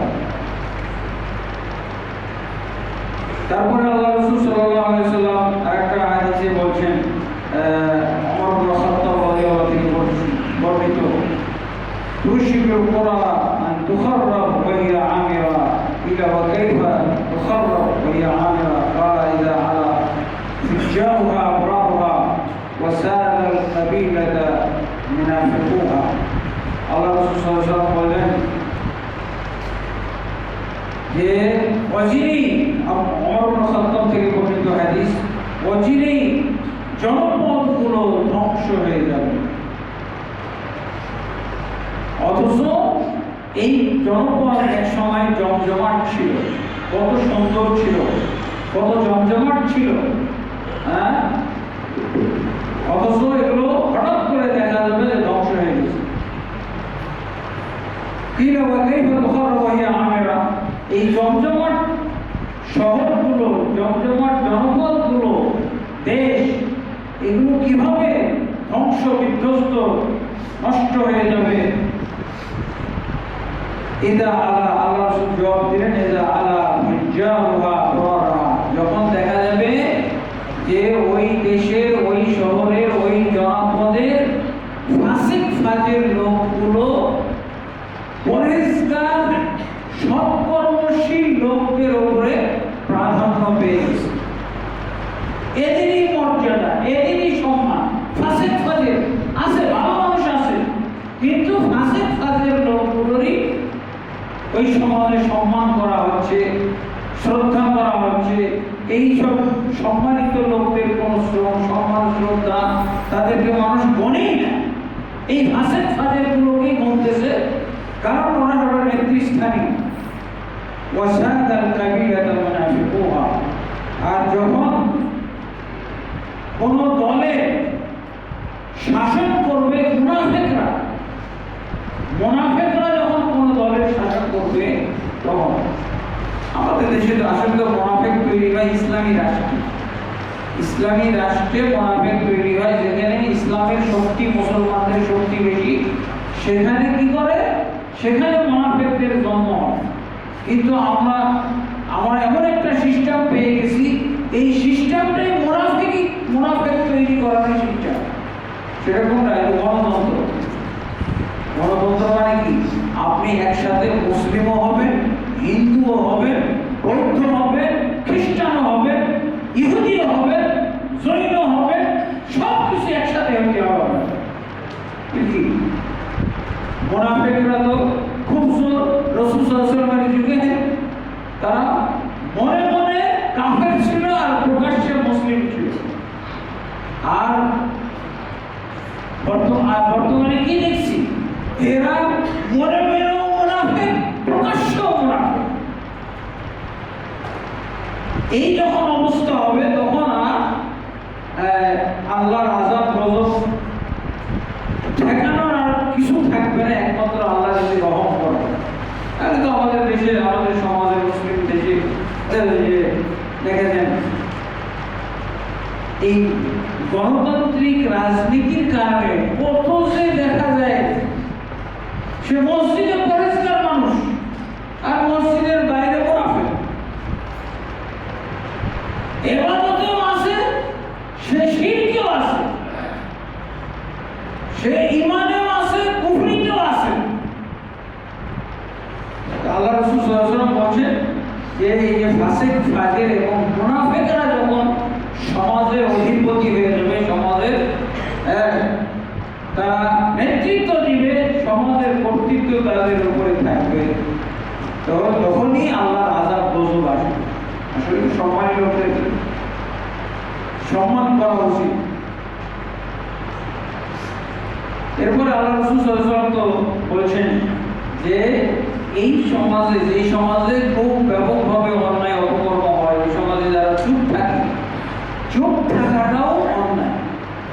তারপরে আল্লাহ রাসূল সাল্লাল্লাহু আলাইহি ওয়াসাল্লাম আরেকটা হাদিসে বলছেন, ওমর ইবনে খাত্তাব রাদিয়াল্লাহু থেকে বর্ণিত, তুশিবুল কুরা আন তুখাররাব ওয়া হিয়া আমিরা ইলা ওয়া কাইফা তুখাররাব ওয়া হিয়া আমিরা ক্বালা ইযা আলা ফিজাউহা আবরারুহা ওয়া সাদাল কাবিলাতা মুনাফিকুহা। আল্লাহ রাসূল সাল্লাল্লাহু আলাইহি ওয়াসাল্লাম বলেন যে অচিরেই, ওমর ইবনে খাত্তাব থেকে বর্ণিত হাদিস, অচিরেই জনপদগুলো ধ্বংস হয়ে যাবে। অথচ এই জনপদ এক সময় জমজমাট ছিল, কত সুন্দর ছিল, কত জমজমাট ছিল, হ্যাঁ, অথচ এগুলো হঠাৎ করে দেখা যাবে যে ধ্বংস হয়ে গেছে। কিলা ওয়া কাইফা তুখাররাব ওয়া হিয়া আমিরা, এই জমজমাট শহরগুলো, জমজমাট জনপদগুলো, দেশ, এগুলো কিভাবে ধ্বংস, বিধ্বস্ত, নষ্ট হয়ে যাবে? ইদা আলা, আল্লাহ জবাব দিলেন, ইদা আলা ফিজাউহা আবরারুহা, যখন দেখা যাবে যে ওই দেশের, ওই শহরের, ওই জনপদের ফাসিক ফাজির লোকগুলো পরেজগার সৎকর্মশীল লোকদের উপরে প্রাধান্য পেয়ে গেছে। এদেরই মর্যাদা, এদেরই সম্মান। ফাসিক ফাজির আছে, ভালো মানুষ আছে, কিন্তু ফাসিক ফাজির লোকগুলোরই ওই সমাজে সম্মান করা হচ্ছে, শ্রদ্ধা করা হচ্ছে। এই সব সম্মানিত লোকদের কোনো সম্মান, শ্রদ্ধা তাদেরকে মানুষ গণেই না, এই ফাসিক ফাজির গুলোকেই গণতেছে, কারণ ওরা হলো নেতৃস্থানীয়। ওয়াসাদাল কাবিলাতা মুনাফিকুহা, আর যখন কোন দলে শাসন করবে মুনাফিকরা, মুনাফিকরা যখন কোন দলের শাসন করবে, তখন আমাদের দেশে তো আসলে তো মুনাফিক তৈরি হয় ইসলামী রাষ্ট্রে। ইসলামী রাষ্ট্রে মুনাফিক তৈরি হয়, যেখানে ইসলামের শক্তি, মুসলমানদের শক্তি বেশি, সেখানে কি করে? সেখানে মুনাফিকদের জন্ম হয়। কিন্তু আমরা এমন একটা সিস্টেম পেয়ে গেছি, এই সিস্টেমটাই মুনাফিক তৈরি করার সিস্টেম। সেটা কোনটা? গণতন্ত্র। গণতন্ত্র মানে কি? আপনি একসাথে মুসলিমও হবেন, হিন্দুও হবেন, বৌদ্ধ হবেন, খ্রিস্টানও হবেন, ইহুদিও হবেন, জৈন হবেন, সব কিছু একসাথে হতে হবে। কি মুনাফিকরা তো খুব রাসূল সাল্লাল্লাহু আলাইহি ওয়াসাল্লামের যুগে তারা মনে মনে কাফের ছিল আর প্রকাশ্যে মুসলিম ছিল। আর বর্তমানে কি দেখছি? এরা মনে মনেও মুনাফিক, প্রকাশ্যেও মুনাফিক। এই যখন অবস্থা হবে, তখন আর আল্লাহর আযাব গজব ঠেকানোর আর কিছু থাকবে না, একমাত্র আল্লাহ যদি রহম করে। তাহলে তো আমাদের দেশে, আমাদের সমাজে, মুসলিম দেশে দেখেছেন এই গণতান্ত্রিক রাজনীতির কারণে কত যে দেখা যায়, সে মসজিদে পরিষ্কার মানুষ আর মসজিদের বাইরে মুনাফিক, ইবাদতেও আছে, সে শিরকেও আছে, সে ঈমানেও আছে, কুফরিতেও আছে। আল্লাহ রাসূল সাল্লাল্লাহু আলাইহি ওয়াসাল্লাম বলেন যে এই যে ফাসিক ফাজির এবং মুনাফিকরা যখন সমাজের অধিপতি হয়ে যাবে, সমাজের তারা নেতৃত্ব দিবে, সমাজের কর্তৃত্ব তাদের উপরে থাকবে, তখনই আল্লাহর আযাব গজব আসবে। আসলে সম্মানী লোকদের সম্মান করা উচিত। এরপরে আল্লাহ রাসূল সাল্লাল্লাহু আলাইহি ওয়াসাল্লাম তো বলেছেন যে এই সমাজে, যে সমাজে খুব ব্যাপকভাবে অন্যায় অপকর্ম হয়, ওই সমাজে যারা চুপ থাকে, চুপ থাকাটাও অন্যায়,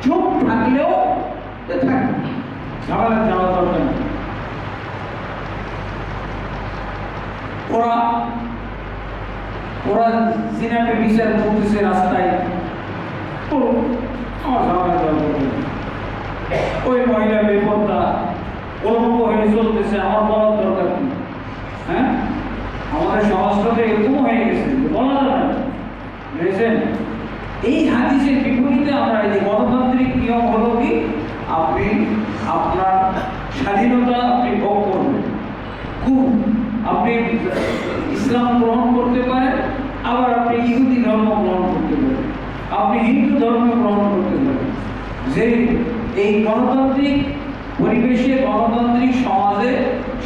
চুপ থাকলেও থাকবে, ঝামেলা যাওয়া দরকার নেই। ওরা জিনাকে বিচার করতেছে রাস্তায়, আমার ঝামেলা যাওয়া দরকার নেই। ওই মহিলা বেপরদা উলঙ্গ হয়ে চলতেছে, আমার বলার দরকার নেই। হ্যাঁ, আমাদের সমাজটাতে এরকম হয়ে গেছে, বলা যাবে না, বুঝেছেন? এই হাদিসের বিপরীতে আমরা এই যে গণতান্ত্রিক নিয়ম হলো কি, আপনি আপনার স্বাধীনতা আপনি ভোগ করবেন, খুব আপনি ইসলাম গ্রহণ করতে পারেন, আবার আপনি ইহুদি ধর্ম গ্রহণ করতে পারেন, আপনি হিন্দু ধর্ম গ্রহণ করতে পারেন। যে এই গণতান্ত্রিক পরিবেশে, গণতান্ত্রিক সমাজে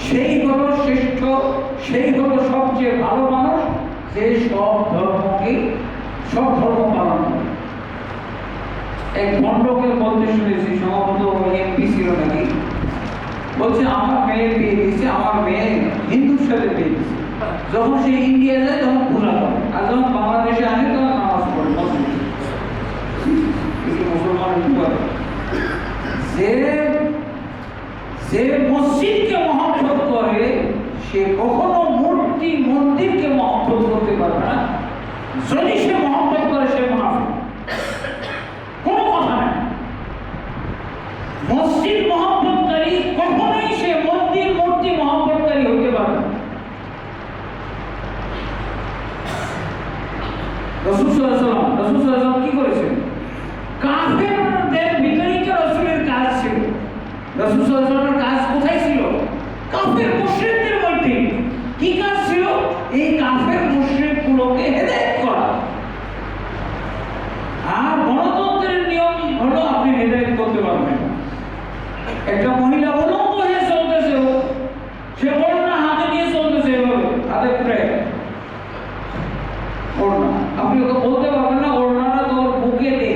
সেই হলো শ্রেষ্ঠ, সেই হলো সবচেয়ে ভালো মানুষ যে সব ধর্মকে, সব ধর্ম পালন করে। এক ভণ্ডকে বলতে শুনেছি, সম্ভবত এমপি ছিল নাকি, বলছে আমার মেয়ে বিয়ে দিয়েছে, আমার মেয়ে হিন্দুর সাথে বিয়ে দিয়েছে, যখন সে ইন্ডিয়া যায় তখন পূজা করে, আর যখন বাংলাদেশে আসে তখন নামাজ পড়ে, মুসলমান করে। যে মসজিদকে মহব্বত করে সে কখনো মূর্তি মন্দিরকে মহব্বত করতে পারবে না। যদি সে মহব্বত করে সে মুনাফিক, কোনো কথা নেই। মসজিদ মহব্বতকারী কখনোই সে মন্দির মূর্তি মহব্বতকারী হতে পারবে না। রাসূল সাল্লাল্লাহু আলাইহি ওয়াসাল্লাম কি করেছেন? কাফেরদের ভিতরেই তো রাসূলের কাজ ছিল। রাসূল সাল্লাল্লাহু আলাইহি ওয়াসাল্লামের কাজ কোথায় ছিল? কাফের মুশরিকদের মধ্যে। কি কাজ ছিল? এই কাফের মুশরিকগুলোকে হেদায়েত করা। আর গণতন্ত্রের নিয়ম হলো আপনি হেদায়েত করতে পারবেন। একটা মহিলা উলঙ্গ হয়ে চলতেছে, সে ওড়না হাতে নিয়ে চলতেছে, এভাবে হাতে পড়ে ওড়না, আপনি ওকে বলতে পারবেন না ওড়নাটা তোর বুকে দে,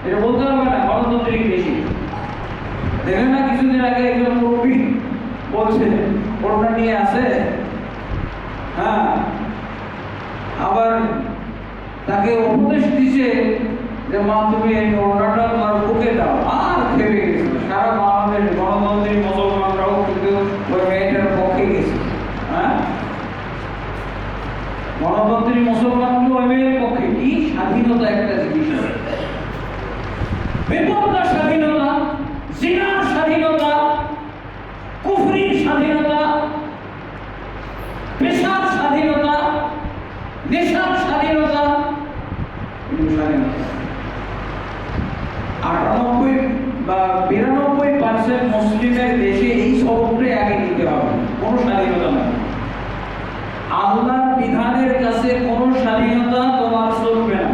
এটা বলতে পারবে না গণতান্ত্রিক দেশে। দেখেন না কিছুদিন আগে একজন মুরব্বী বলছে ওড়না নিয়ে আসে, হ্যাঁ, আবার তাকে উপদেশ দিছে যে মা তুমি এই ওড়নাটা তোমার বুকে দাও, আর খেপে গেছে। সারা বাংলাদেশ গণতান্ত্রিক মুসলমানরাও কিন্তু ওই মেয়েটার পক্ষে গেছে। হ্যাঁ, গণতান্ত্রিক মুসলমানগুলো ওই মেয়ের পক্ষে। কি স্বাধীনতা একটা জিনিস, বেপরদা স্বাধীনতা, জিনার স্বাধীনতা, কুফরির স্বাধীনতা, পেশার স্বাধীনতা, নেশার স্বাধীনতা, 98 বা 92% মুসলিমের দেশে এই সবটাই আগে নিতে হবে। কোনো স্বাধীনতা নাই, আল্লাহর বিধানের কাছে কোনো স্বাধীনতা তোমার চলবে না।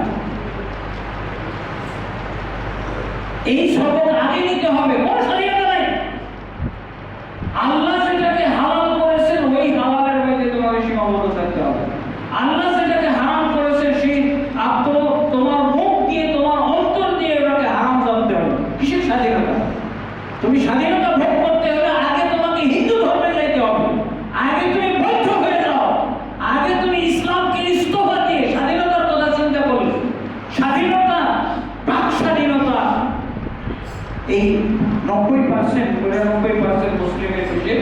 এই সবক আগে নিতে হবে, কোনো স্বাধীনতা নাই। আল্লাহ যেটাকে হালাল করেছেন ওই হালালের মধ্যে তোমাকে সীমাবদ্ধ থাকতে হবে। আল্লাহ যেটাকে হারাম করেছে সেই তোমার মুখ দিয়ে, তোমার অন্তর দিয়ে ওটাকে হারাম জানতে হবে। কিসের স্বাধীনতা? তুমি স্বাধীনতা ভোগ করতে হলে আগে তোমাকে হিন্দু ধর্মে যাইতে হবে, আগে তুমি বৌদ্ধ হয়ে যাও, আগে তুমি ইসলামকে ইস্তফা দিয়ে স্বাধীনতার কথা চিন্তা করবে। স্বাধীনতা, বাক স্বাধীনতা, এই 90% 99% মুসলিমের দেশে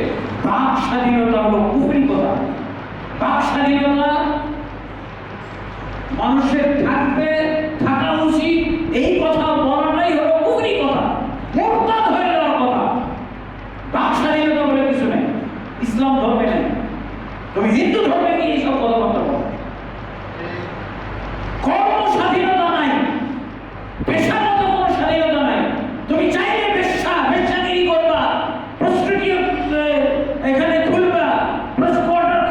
বাক স্বাধীনতা হলো কুফরি কথা। বাক স্বাধীনতা মানুষের থাকবে, থাকা উচিত, এই কথা বলাটাই হলো কুফরি কথা, মুরতাদ হয়ে যাওয়ার কথা। বাক স্বাধীনতা বলে কিছু নেই, ইসলাম ধর্মে নেই। তুমি হিন্দু ধর্মে কি এইসব কথাবার্তা বলো? কর্ম স্বাধীনতা নাই, পেশাগত কোনো স্বাধীনতা নাই। তুমি চাইলে বেশ্যাগিরি করবা, প্রস্টিটিউট এখানে খুলবা, কোয়ার্টার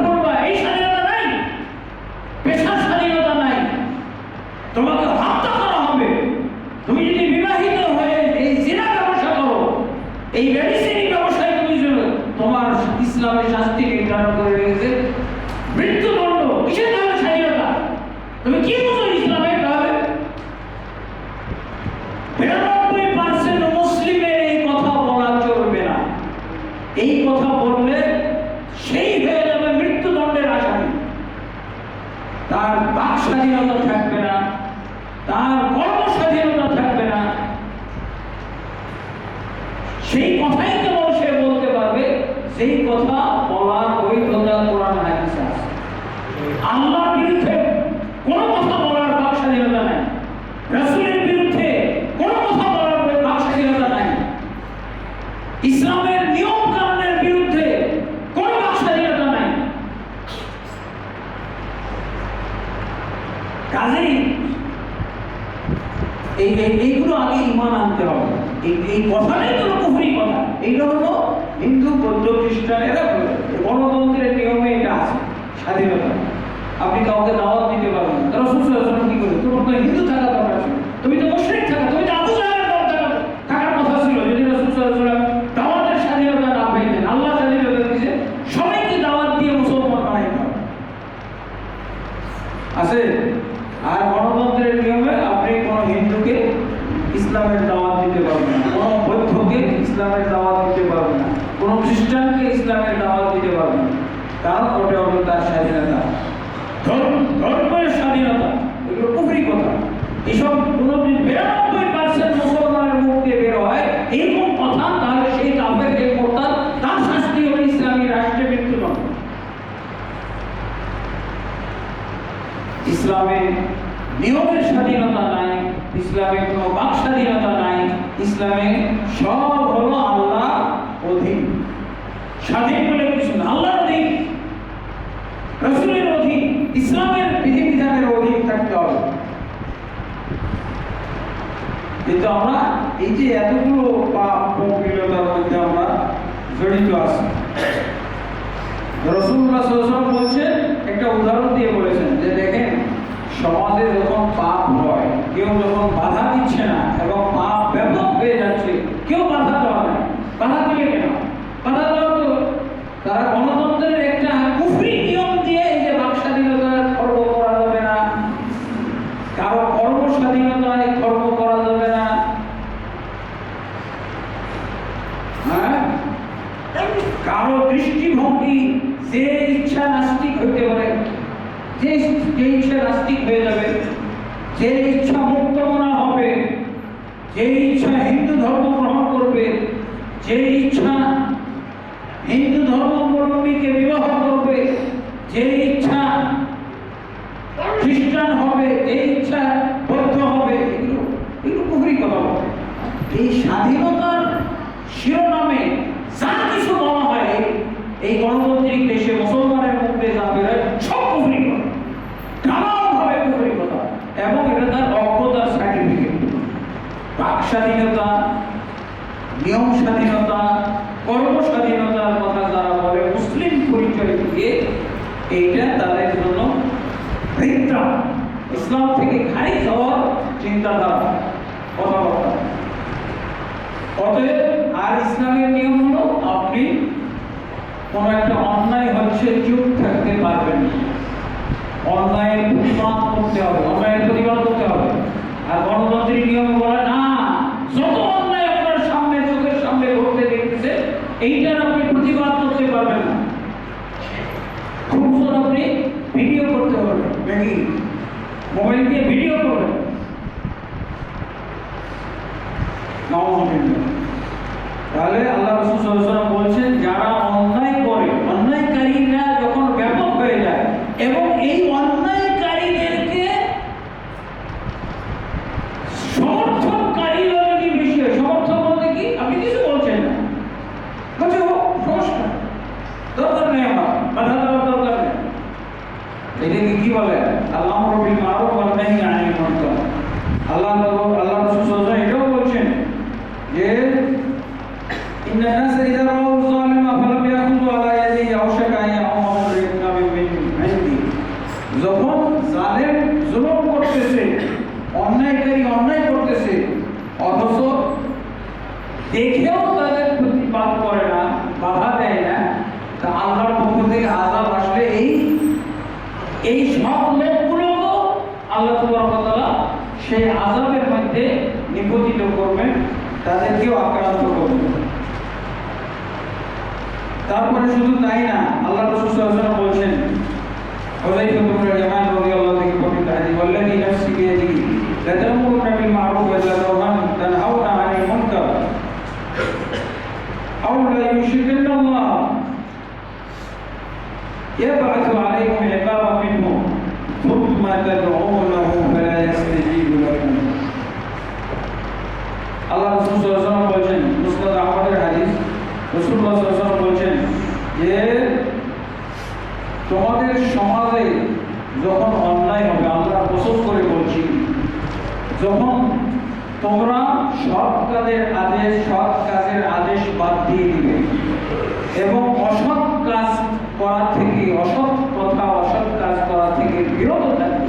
নির্ধারণ করে রেখেছে মৃত্যুদণ্ড। কিসের তাহলে স্বাধীনতা? তুমি কি বুঝো ইসলামের? তাহলে 92% মুসলিমের এই কথা বলা চলবে না। এই কথা বললে সেই হয়ে যাবে মৃত্যুদণ্ডের আসামি। তার বাক স্বাধীনতা থাকবে না, তার কর্ম স্বাধীনতা থাকবে না। সেই কথাই কেবল সে বলতে পারবে সেই কথা বলার বৈধতা কোরআন হাদিসে আছে। আল্লাহর বিরুদ্ধে কোনো কথা বলার বাক স্বাধীনতা নাই, রাসূলের বিরুদ্ধে কোনো কথা বলার বাক স্বাধীনতা নাই, ইসলামের নিয়ম কানুনের বিরুদ্ধে কোনো বাক স্বাধীনতা নাই। কাজেই এইগুলো আগে ঈমান আনতে হবে। এই কথাটাই হলো কুফরি কথা। এইটা হলো হিন্দু, বৌদ্ধ, খ্রিস্টান এরা গণতন্ত্রের নিয়মে এটা আছে স্বাধীনতা। আপনি কাউকে দাওয়াত দিতে পারবেন না। রাসূল সাল্লাল্লাহু আলাইহি ওয়াসাল্লাম কি করে? তোমার তো হিন্দু থাকা দরকার ছিল, তুমি তো মুশরিক থাকা, তুমি তো আবু জাহেলের দল থাকার কথা ছিল। যদি রাসূল সাল্লাল্লাহু আলাইহি ওয়াসাল্লাম দাওয়াতের স্বাধীনতা না পেতেন, আল্লাহ স্বাধীনতা দিয়েছে সবাইকে দাওয়াত দিয়ে মুসলমান বানাইতে হবে আছে। আর গণতন্ত্রের নিয়মে আপনি কোনো হিন্দুকে ইসলামের দাওয়াত দিতে পারবেন না, কোনো বৌদ্ধকে ইসলামের দাওয়াত দিতে পারবেন না, কোনো খ্রিস্টানকে ইসলামের দাওয়াত দিতে পারবেন না। কারণ ওটা হলো তার স্বাধীনতা, ধর্মের স্বাধীনতা। এগুলো কুফরি কথা। এসব কোনো 92% মুসলমানের মুখ দিয়ে বের হয় এরকম কথা, তাহলে সেই কাফের যে মোরতাদ তার শাস্তি হলো ইসলামী রাষ্ট্রে মৃত্যুদণ্ড। ইসলামে নিয়মের স্বাধীনতা নাই, ইসলামে কোনো বাক স্বাধীনতা নাই, ইসলামে সব হলো আল্লাহ অধীন। স্বাধীন বলে কিছু না, আল্লাহর অধীন, রাসূলের অধীন, ইসলামের বিধিবিধানের অধীন থাকতে হবে। কিন্তু আমরা এই যে এতগুলো পাপ পবিত্রতার মধ্যে আমরা জড়িত আছি। রাসূলুল্লাহ সাল্লাল্লাহু আলাইহি ওয়াসাল্লাম বলছেন, একটা উদাহরণ দিয়ে বলেছেন যে দেখেন সমাজে যখন পাপ হয়, কেউ যখন বাধা দিচ্ছে না এবং পাপ ব্যাপক হয়ে যাচ্ছে, কেউ বাধা দেওয়া নাই। বাধা দিবে কেন? বাধা দেওয়া তো তারা গণতন্ত্রের একটা কুফরি নিয়ম দিয়ে এই যে বাক স্বাধীনতায় খর্ব করা যাবে না, কারো কর্ম স্বাধীনতায় খর্ব করা যাবে না, হ্যাঁ, কারো দৃষ্টিভঙ্গি যে ইচ্ছা নাস্তিক হইতে পারে, যে ইচ্ছা নাস্তিক হয়ে যাবে, যে ইচ্ছা মুক্ত মনা হবে, যে ইচ্ছা হিন্দু ধর্ম গ্রহণ করবে, যে ইচ্ছা হিন্দু ধর্মাবলম্বীকে বিবাহ করবে, যে ইচ্ছা খ্রিস্টান হবে, যে ইচ্ছা বৌদ্ধ হবে, এগুলো কুফরি কথা বলে। এই স্বাধীনতার শিরোনামে যা কিছু বলা হয় এই গণতান্ত্রিক দেশে মুসলমানের মুখে যা বেরোয় সব কুফরি কথা, নানাভাবে কুফরি কথা, এবং এটা তার অজ্ঞতার সার্টিফিকেট। বাক স্বাধীনতা, নিয়ম স্বাধীনতা, কর্ম স্বাধীনতার কথা যারা বলে মুসলিম পরিচয় দিয়ে, এইটা তাদের জন্য ভিন্নতা, ইসলাম থেকে খারিজ হওয়ার চিন্তাধারা, কথাবার্তা। অতএব আর ইসলামের নিয়ম হলো আপনি কোন একটা অন্যায় হচ্ছে চুপ থাকতে পারবেন না, অন্যায়ের প্রতিবাদ করতে হবে, অন্যায়ের প্রতিবাদ করতে হবে। আর গণতান্ত্রিক নিয়ম বলে না, যত অন্যায় আপনার সামনে চোখের সামনে ঘটতে দেখতেছে এইটার আপনি প্রতিবাদ করতে পারবেন না, খুব জোর আপনি ভিডিও করতে পারবেন, নাকি মোবাইল দিয়ে ভিডিও করবেন। তাহলে আল্লাহ রাসূল সাল্লাল্লাহু আলাইহি ওয়াসাল্লাম বলছেন যারা অন্যায় করে, অন্যায়কারীরা যখন ব্যাপক হয়ে যায় এবং এই অন্যায়কারীদেরকে সমর্থনকারীরা যদি বেশি হয়, সমর্থন বলতে কি আপনি কিছু বলছেন না, বলছে ও সমস্যা দরকার নেই, আমার বাধা দেওয়ার দরকার নেই, এটাকে কি বলে আল-আমরু বিল মারুফ ওয়ান নাহয়ু আনিল মুনকার। আল্লাহ রাসূল সাল্লাল্লাহু আলাইহি ওয়াসাল্লাম এটাও বলছেন যে ইন্না নাস ইযা রাউ যালিমা ফালাম ইয়াখুযু আলা ইয়াদিহি আওশাকা আন ইয়াউমা বিল মিন ইনদি। যখন জালেম জুলুম করতেছে, অন্যায়কারী অন্যায় করতেছে, অথচ দেখেও তাদের প্রতিবাদ করে না, বাধা দেয় না, তা আল্লাহর পক্ষ থেকে তারপরে শুধু তাই না, আল্লাহ রাসূল সাল্লাল্লাহু আলাইহি ওয়াসাল্লাম বলেছেন, হুযায়ফা ইবনে ইয়ামান রাদিয়াল্লাহু তাআলা থেকে বর্ণিত হাদিস, ওয়াল্লাযী নাফসি বিয়াদিহি লা তা'মুরুনা বিল মা'রুফ ওয়া লা তানহাউনা 'আনিল মুনকার আও লা ইউশিকান্না আল্লাহ يبعث عليكم عقابا منه ثم تدعونه فلا يستجيب لكم। আল্লাহ রাসূল সাল্লাল্লাহু আলাইহি ওয়াসাল্লাম বলেন, মুসনাদ আহমদের হাদিস, রাসূলুল্লাহ সাল্লাল্লাহু আলাইহি ওয়াসাল্লাম বলেন যে তোমাদের সমাজে যখন অন্যায় হবে, আমরা পছন্দ করে বলছি, যখন তোমরা সৎ কাজের আদেশ বাদ দিয়ে দিবে এবং অসৎ কাজ করা থেকে, অসৎ কথা অসৎ কাজ করা থেকে বিরত থাকবে,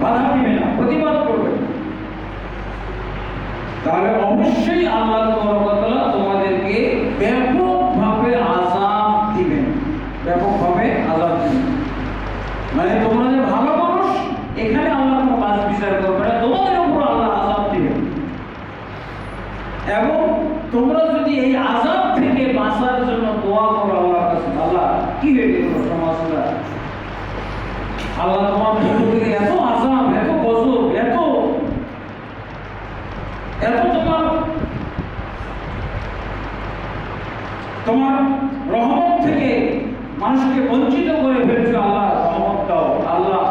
বাধা দিবে না, প্রতিবাদ করবে, তাহলে অবশ্যই আল্লাহ তাআলা তোমাদেরকে ব্যাপকভাবে আযাব দিবেন, ব্যাপকভাবে আযাব দিবেন। মানে তোমরা যে ভালো মানুষ, এখানে আল্লাহ কোনো কাজ বিচার করবে না, তোমাদের উপর আল্লাহ আযাব দিবেন। এবং তোমরা যদি এই আযাব থেকে বাঁচার জন্য দোয়া করো আল্লাহর কাছে, আল্লাহ কি হয়ে গেল সমাজটা, আল্লাহ তোমার থেকে এত আযাব, এত গজব, এত তোমার রহমত থেকে মানুষকে বঞ্চিত করে ফেলছো, আল্লাহ রহমত দাও, আল্লাহ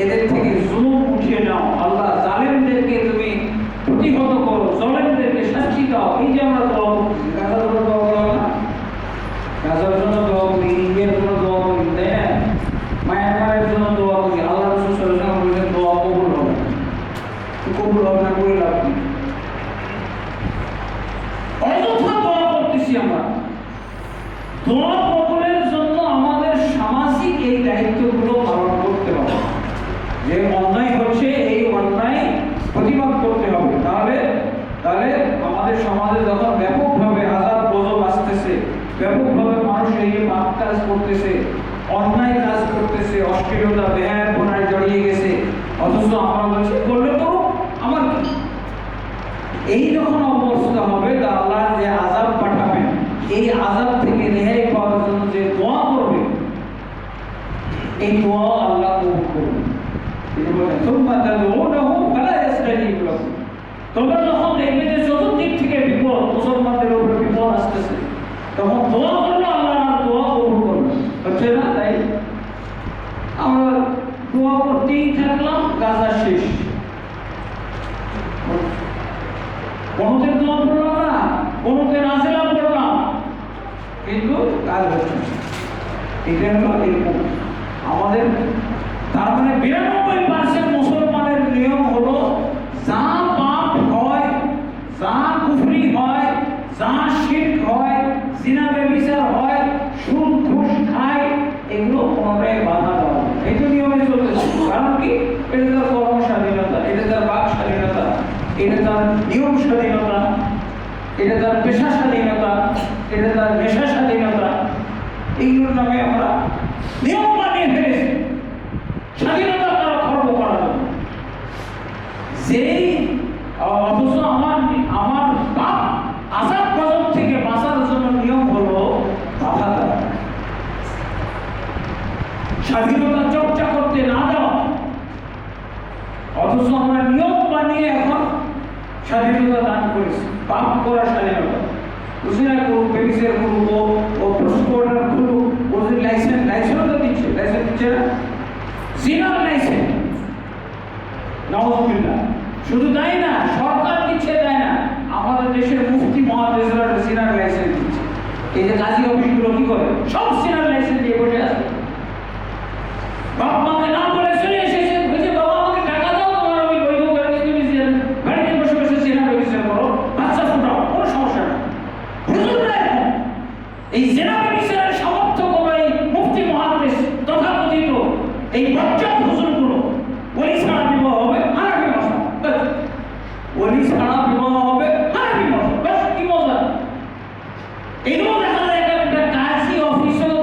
এদের থেকে জুলুম উঠিয়ে নাও, আল্লাহ জালেমদেরকে তুমি প্রতিহত করো, জালেমদেরকে শাস্তি দাও। এই যে আমরা দোয়া করছি, গাজার জন্য দোয়া করলাম না, গাজার জন্য দোয়া করি, ইন্ডিয়ার জন্য দোয়া করি, তাই না, মায়ানমারের জন্য দোয়া করি, আল্লাহ রাসূল সাল্লাল্লাহু আলাইহি ওয়াসাল্লাম বলেছেন দোয়া কবুল হবে, কবুল হবে না করে লাভ নেই। অযথা দোয়া করতেছি আমরা। দোয়া কবুলের জন্য আমাদের সামাজিক এই দায়িত্বগুলো পালন করতে হবে, যে অন্যায় হচ্ছে এই অন্যায় প্রতিবাদ করতে হবে। তাহলে আমাদের সমাজে যখন ব্যাপকভাবে আযাব গজব আসতেছে, ব্যাপকভাবে মানুষ এই যে পাপ কাজ করতেছে, অন্যায় কাজ করতেছে, অশ্লীলতা বেহায়াপনায় জড়িয়ে গেছে, অথচ আমরা বলছি করলে করো, আমার কি, এই যখন অবস্থা হবে, তা আল্লাহ যে আযাব পাঠাবেন, এই আযাব থেকে রেহাই পাওয়ার জন্য যে দোয়া করবে, এই দোয়া আল্লাহ কবুল করবেন। তোমরা যখন দেখবে যে চতুর্দিক থেকে বিপদ, মুসলমানদের উপরে বিপদ আসতেছে, তখন দোয়া করলে আল্লাহ দোয়া কবুল করবে, হচ্ছে না? তাই আমরা দোয়া করতেই থাকলাম, গাজা শেষ, কোনোদিন দোয়া করলাম না, কোনোদিন নাজিলা করলাম, কিন্তু কাজ হচ্ছে না। এটা হলো এরকম আমাদের। তার মানে 92% মুসলমানের নিয়ম হলো, যা পাপ হয়, যা কুফরি হয়, যা শিরক হয়, জিনা ব্যভিচার হয়, সুদ ঘুষ খায়, এগুলো কোনোটাই বাধা দেওয়া, এই তো নিয়মে চলতেছে। কারণ কি, এটা তার কর্ম স্বাধীনতা, এটা তার বাক স্বাধীনতা, এটা তার নিয়ম স্বাধীনতা, এটা তার পেশা স্বাধীনতা, এটা তার নেশা স্বাধীনতা। এইগুলোর নামে আমরা নিয়ম বানিয়ে ফেলেছি স্বাধীনতা তারা খর্ব করার জন্য। যেই অথচ আমার পাপ আযাব গজব থেকে বাঁচার জন্য নিয়ম হলো বাধা দেওয়া, স্বাধীনতা চর্চা করতে না দেওয়া। অথচ আমরা নিয়ম বানিয়ে এখন স্বাধীনতা দান করেছি, পাপ করার স্বাধীনতা। বুঝিনা করুক, বেবিসের করুক, ও প্রস্পোর্টার খুলুক, ও যে লাইসেন্সও তো দিচ্ছে, লাইসেন্স দিচ্ছে না, জিনার লাইসেন্স, নাউযুবিল্লাহ। শুধু তাই না, সরকার দিচ্ছে, তাই না, আমাদের দেশের মুফতি মহাদেশরা জিনার লাইসেন্স দিচ্ছে। এই যে কাজী অফিসগুলো কি করে, সব জিনার লাইসেন্স দিয়ে বসে আছে। বাপ মাকে না বলে চলে এসেছে, বলছে বাবা আমাকে টাকা দাও, তোমার আমি বৈধ করে দিই, তুমি বাড়িতে বসে বসে জিনার ব্যবসা করো, বাচ্চা ফুটাও, কোনো সমস্যা নেই। হুজুররা এখন এই জিনার ব্যবসার সমর্থক হলো এই মুফতি মহাদেশ তথাকথিত এই বজ্জাত হুজুরগুলো। ওলি ছাড়া বিবাহ হবে, হানাফি মাযহাব, ওলি ছাড়া বিবাহ হবে, হানাফি মাযহাব, বাস কি মজা। এগুলো দেখা যায় একটা কাজী অফিসও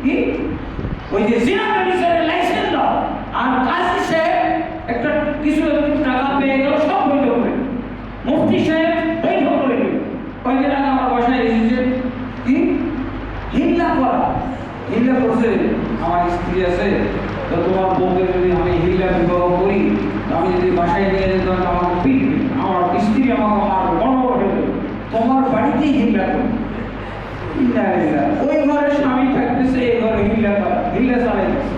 কি ওই যে জিনা ব্যবসার লাইসেন্স দাও, আর কাজী সাহেব একটা কিছু একটু টাকা পেয়ে গেল, সব বৈধ করে, মুফতি সাহেব বৈধ করে দিল। কয়েকদিন আগে আমার বাসায় এসেছে কি হিন্দা আমার স্ত্রী আছে, তো তোমার বউকে যদি আমি হিল্লা বিবাহ করি, তো আমি যদি বাসায় নিয়ে যেতে তো আমাকে পিটবে, আমার স্ত্রী আমাকে মারবে, গণবর হয়ে যাবে, তোমার বাড়িতেই হিল্লা করবে। ওই ঘরে স্বামী থাকতেছে, এই ঘরে হিল্লা চালাইতেছে।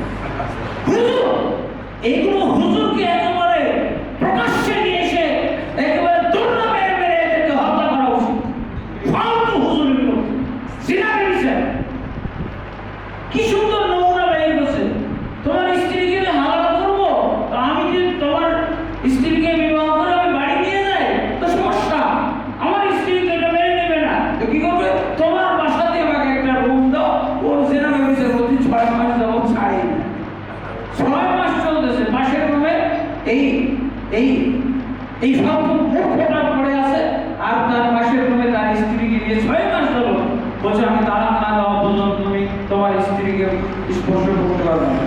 হুজুর, এইগুলো হুজুরকে একেবারে প্রকাশ্যে নিয়ে এসে একেবারে দৌড়া মেরে মেরে এদেরকে হত্যা করা উচিত। ফালতু হুজুর এগুলো জিনা করেছে। কি সুন্দর নমুনা বের করছে। তোমার স্ত্রীকে হালাল করবো, তো আমি যদি তোমার স্ত্রীকে বিবাহ করে আমি বাড়ি নিয়ে যাই তো সমস্যা, আমার স্ত্রী তো এটা মেনে নেবে না, তো কি করবে, তোমার বাসাতে আমাকে একটা রুম দাও, ও জিনা করেছে বলছি 6 মাস যাবো ছাড়ি না, 6 মাস চলতেছে, পাশের রুমে এই এই এই সব মুখটা পড়ে আছে, আর তার পাশের রুমে তার স্ত্রীকে নিয়ে 6 মাস হলো বলছে আমি তালাক না দেওয়া পর্যন্ত তুমি তোমার স্ত্রীকে স্পর্শ করতে পারবে না।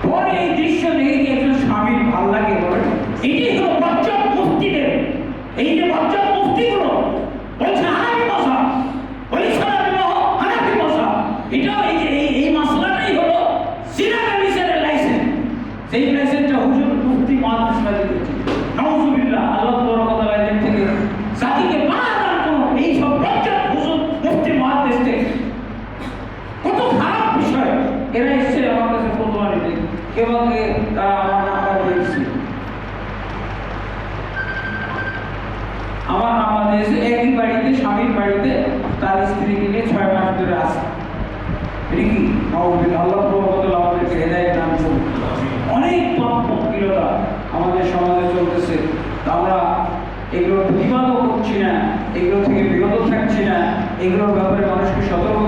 পরে এই দৃশ্য দেখে কি একজন স্বামীর ভাল লাগে বলে? এটাই হলো বজ্জাত মুফতিদের, এই যে বজ্জাত মুফতিগুলো বলছে হানাফি মাযহাব, বলছে বিবাহ হানাফি মাযহাব, এটাও এই যে এই মাসলাটাই হলো জিনা কামিসের লাইসেন্স, সেই লাইসেন্সটা হুজুর মুফতি মাদ্রাসা দিয়েছে। নাউজুবিল্লাহ, আল্লাহ তাআলা এর থেকে জাতিকে বারবার করুন এই সব বজ্জাত হুজুর মুফতি মাদ্রাস থেকে। কত খারাপ বিষয়, এরা এসে আমার কাছে ফতোয়া নিতে, কেউ কে তারা আমার নাম্বার দিয়েছে, আমার নাম্বার দিয়েছে, একই বাড়িতে স্বামীর বাড়িতে তার স্ত্রীকে নিয়ে 6 মাস ধরে আছে। এটা কি আল্লাহ তাআলা আমাদেরকে হেদায়েত দান করুন। অনেক পাপ-পঙ্কিলতা আমাদের সমাজে চলতেছে, আমরা এগুলোর প্রতিবাদও করছি না, এগুলো থেকে বিরত থাকছি না, এগুলোর ব্যাপারে মানুষকে সতর্ক